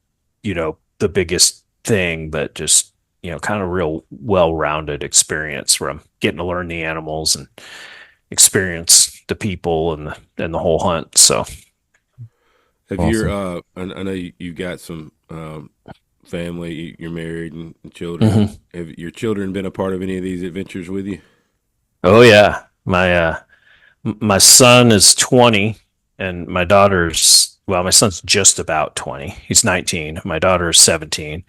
the biggest thing, but just kind of real well-rounded experience where I'm getting to learn the animals and experience the people and the whole hunt. So Have Awesome. I know you've got some family, you're married and children. mhm. Have your children been a part of any of these adventures with you? Oh yeah, my son is 20, and my son's just about 20. He's 19. My daughter is 17.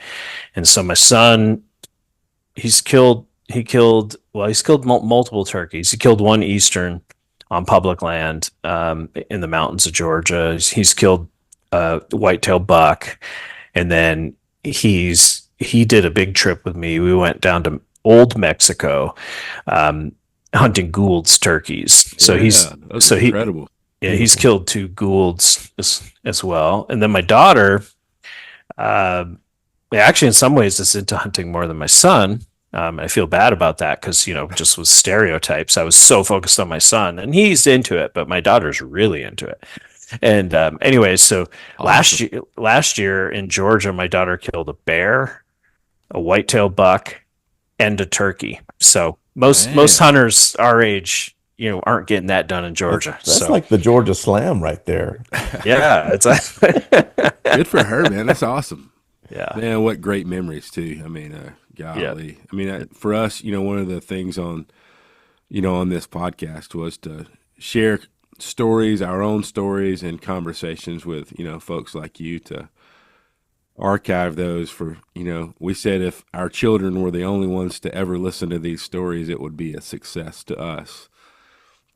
And so my son, he's killed multiple turkeys. He killed one Eastern on public land, in the mountains of Georgia. He's killed a white-tailed buck. And then he did a big trip with me. We went down to Old Mexico, um, hunting Gould's turkeys. So Yeah, that's so he incredible. yeah, he's Beautiful. killed two Goulds as well. And then my daughter, um, actually, in some ways, is into hunting more than my son. I feel bad about that because, just with stereotypes, I was so focused on my son, and he's into it, but my daughter's really into it. And anyway, so Awesome. last year in Georgia, my daughter killed a bear, a white-tailed buck, and a turkey. So most Man, hunters our age, aren't getting that done in That's Georgia. that's So like the Georgia Slam right there. yeah, it's good for her, man. That's awesome. yeah, Man, what great memories too. I mean, yeah, golly. I mean, for us, one of the things on this podcast was to share stories, our own stories, and conversations with folks like you to archive those for we said if our children were the only ones to ever listen to these stories, it would be a success to us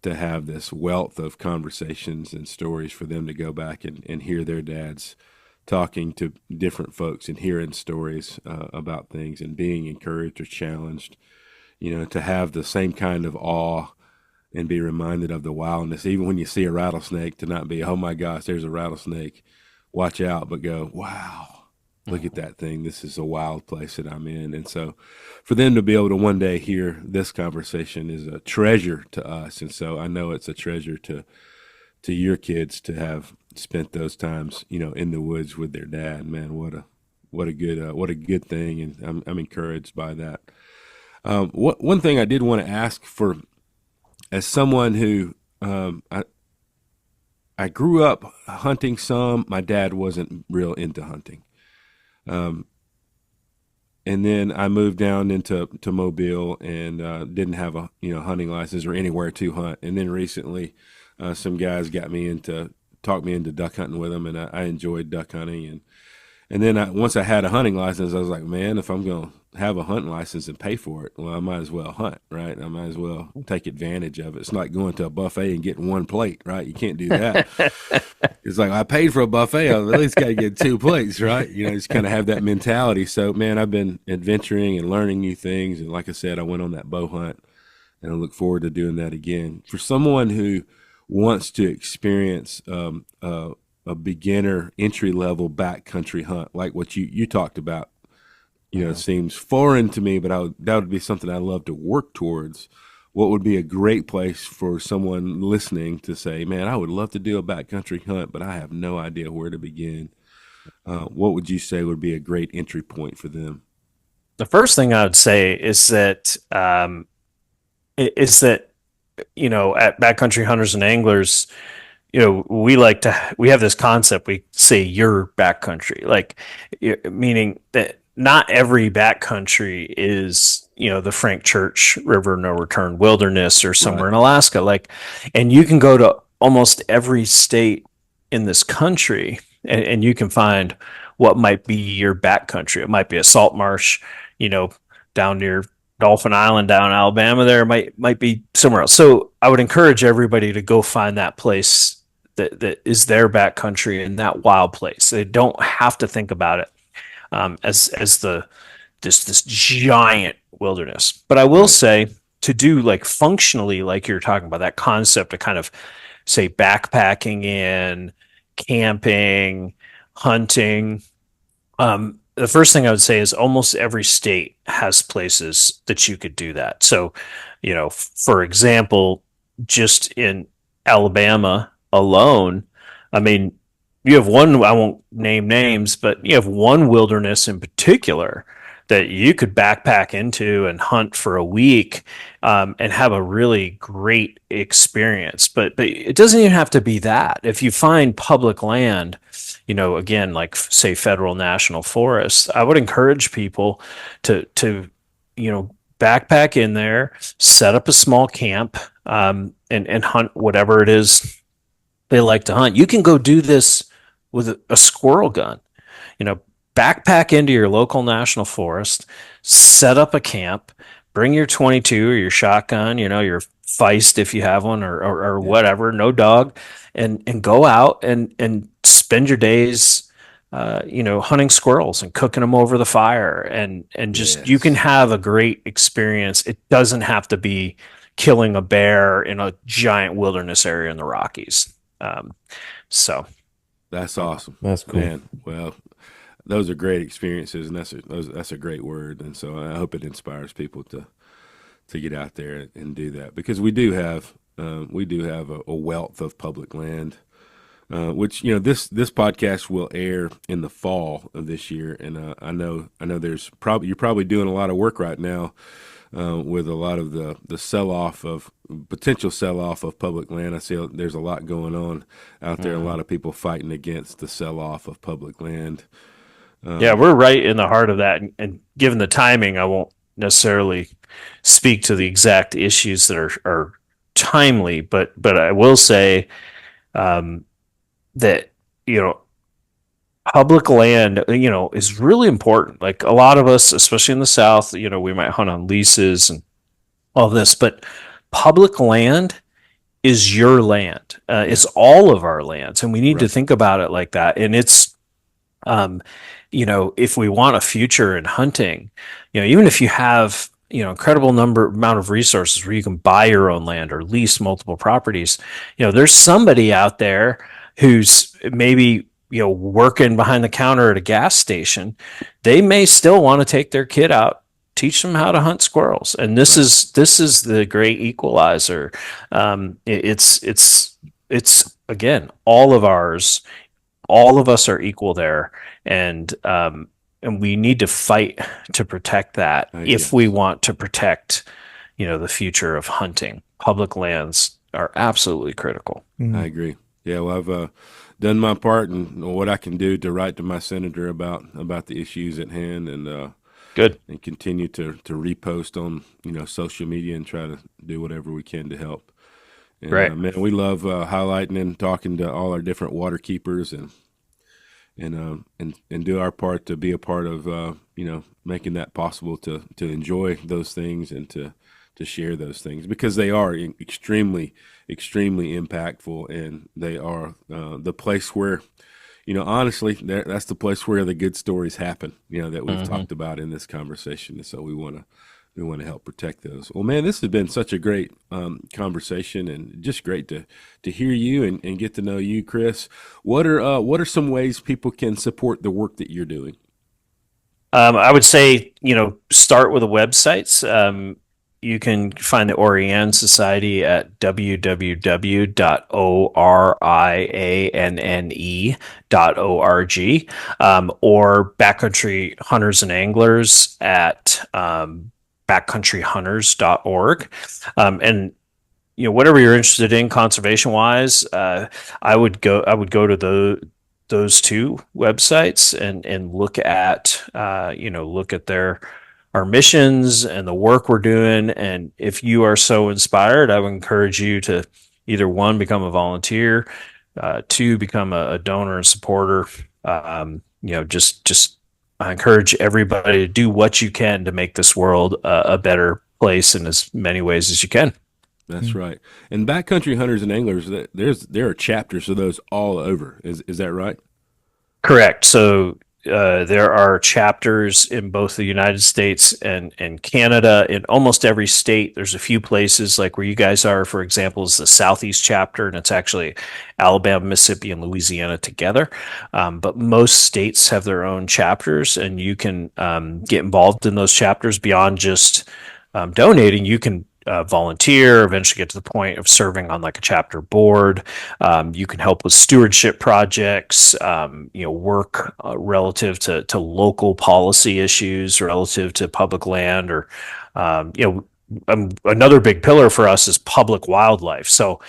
to have this wealth of conversations and stories for them to go back and hear their dads talking to different folks and hearing stories about things and being encouraged or challenged, to have the same kind of awe and be reminded of the wildness. Even when you see a rattlesnake, to not be, oh my gosh, there's a rattlesnake, watch out, but go, wow, look at that thing. This is a wild place that I'm in. And so for them to be able to one day hear this conversation is a treasure to us. And so I know it's a treasure to your kids to have spent those times, in the woods with their dad. Man, what a good thing, and I'm encouraged by that. One thing I did want to ask for, as someone who I grew up hunting some, my dad wasn't real into hunting, um, and then I moved down to Mobile and didn't have a hunting license or anywhere to hunt, and then recently some guys talked me into duck hunting with them, and I enjoyed duck hunting. And then once I had a hunting license, I was like, man, if I'm going to have a hunting license and pay for it, well, I might as well hunt, right? I might as well take advantage of it. It's like going to a buffet and getting one plate, right? You can't do that. It's like, I paid for a buffet, I've at least got to get two plates, right? Just kind of have that mentality. So, man, I've been adventuring and learning new things. And like I said, I went on that bow hunt, and I look forward to doing that again. For someone who wants to experience a beginner entry level backcountry hunt, like what you talked about, it seems foreign to me, but that would be something I love to work towards. What would be a great place for someone listening to say, man, I would love to do a backcountry hunt, but I have no idea where to begin? What would you say would be a great entry point for them? the first thing I would say is that at Backcountry Hunters and Anglers, we have this concept. We say your backcountry, like meaning that not every backcountry is the Frank Church River No Return Wilderness or somewhere Right. in Alaska. Like, and you can go to almost every state in this country, and you can find what might be your backcountry. It might be a salt marsh, you know, down near Dolphin Island, down in Alabama. There might be somewhere else. So I would encourage everybody to go find that place that is their backcountry in that wild place. They don't have to think about it as this giant wilderness. But I will say, to do like functionally, like you're talking about, that concept of kind of say backpacking in, camping, hunting. The first thing I would say is almost every state has places that you could do that. So, for example, just in Alabama alone, I mean, you have one, I won't name names, but you have one wilderness in particular that you could backpack into and hunt for a week, and have a really great experience. But it doesn't even have to be that. If you find public land, again, like say federal national forests, I would encourage people to backpack in there, set up a small camp, and hunt whatever it is they like to hunt. You can go do this with a squirrel gun. Backpack into your local national forest, set up a camp, bring your 22 or your shotgun, your Feist if you have one, or whatever, no dog, and go out and spend your days, hunting squirrels and cooking them over the fire, and just you can have a great experience. It doesn't have to be killing a bear in a giant wilderness area in the Rockies. So that's awesome. That's cool, man. Well, those are great experiences, and that's a great word. And so I hope it inspires people to get out there and do that, because we do have a wealth of public land, which this podcast will air in the fall of this year, and I know you're probably doing a lot of work right now with a lot of the potential sell off of public land. I see there's a lot going on out there. A lot of people fighting against the sell off of public land. Yeah, we're right in the heart of that. And given the timing, I won't necessarily speak to the exact issues that are timely, but I will say that, public land, is really important. Like a lot of us, especially in the South, we might hunt on leases and all this, but public land is your land. It's all of our lands, and we need to think about it like that. And it's, if we want a future in hunting, even if you have, incredible amount of resources where you can buy your own land or lease multiple properties, there's somebody out there who's maybe, working behind the counter at a gas station. They may still want to take their kid out, teach them how to hunt squirrels. And this is the great equalizer. It's again, all of ours. All of us are equal there, and we need to fight to protect that if we want to protect, the future of hunting. Public lands are absolutely critical. I agree. Yeah, well, I've done my part and what I can do to write to my senator about the issues at hand, and good, and continue to repost on social media and try to do whatever we can to help. And, right, man, we love highlighting and talking to all our different water keepers and do our part to be a part of making that possible to enjoy those things and to share those things, because they are extremely impactful, and they are the place where honestly that's the place where the good stories happen that we've talked about in this conversation. And so we want to help protect those. Well, man, this has been such a great conversation, and just great to hear you and get to know you, Chris. What are some ways people can support the work that you're doing? I would say, start with the websites. You can find the Orianne Society at www.orianne.org, or Backcountry Hunters and Anglers at backcountryhunters.org. And whatever you're interested in conservation wise, I would go to those two websites and look at our missions and the work we're doing. And if you are so inspired, I would encourage you to either one, become a volunteer, two, become a donor and supporter. Just I encourage everybody to do what you can to make this world a better place in as many ways as you can. That's right. And Backcountry Hunters and Anglers, there are chapters of those all over. Is that right? Correct. So there are chapters in both the United States and Canada. In almost every state, there's a few places like where you guys are, for example, is the Southeast chapter, and it's actually Alabama, Mississippi, and Louisiana together. But most states have their own chapters, and you can get involved in those chapters beyond just donating. You can volunteer, eventually get to the point of serving on like a chapter board. You can help with stewardship projects, work relative to local policy issues relative to public land or, another big pillar for us is public wildlife. So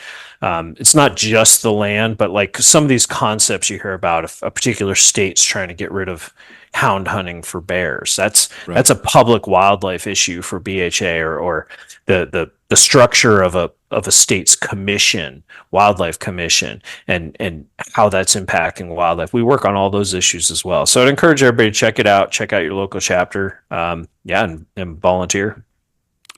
it's not just the land, but like some of these concepts you hear about, if a particular state's trying to get rid of hound hunting for bears, that's a public wildlife issue for BHA or the structure of a state's commission, wildlife commission, and how that's impacting wildlife. We work on all those issues as well. So I'd encourage everybody to check it out. Check out your local chapter, and volunteer.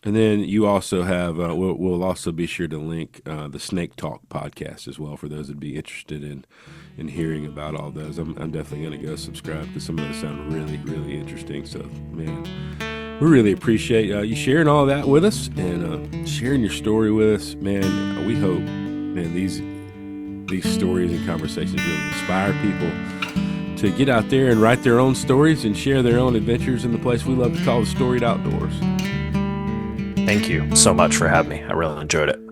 And then you also have, we'll also be sure to link the Snake Talk podcast as well for those that'd be interested in hearing about all those. I'm definitely going to go subscribe because some of those sound really, really interesting. So, man, we really appreciate you sharing all that with us and sharing your story with us. Man, we hope, man, these stories and conversations really inspire people to get out there and write their own stories and share their own adventures in the place we love to call the Storied Outdoors. Thank you so much for having me. I really enjoyed it.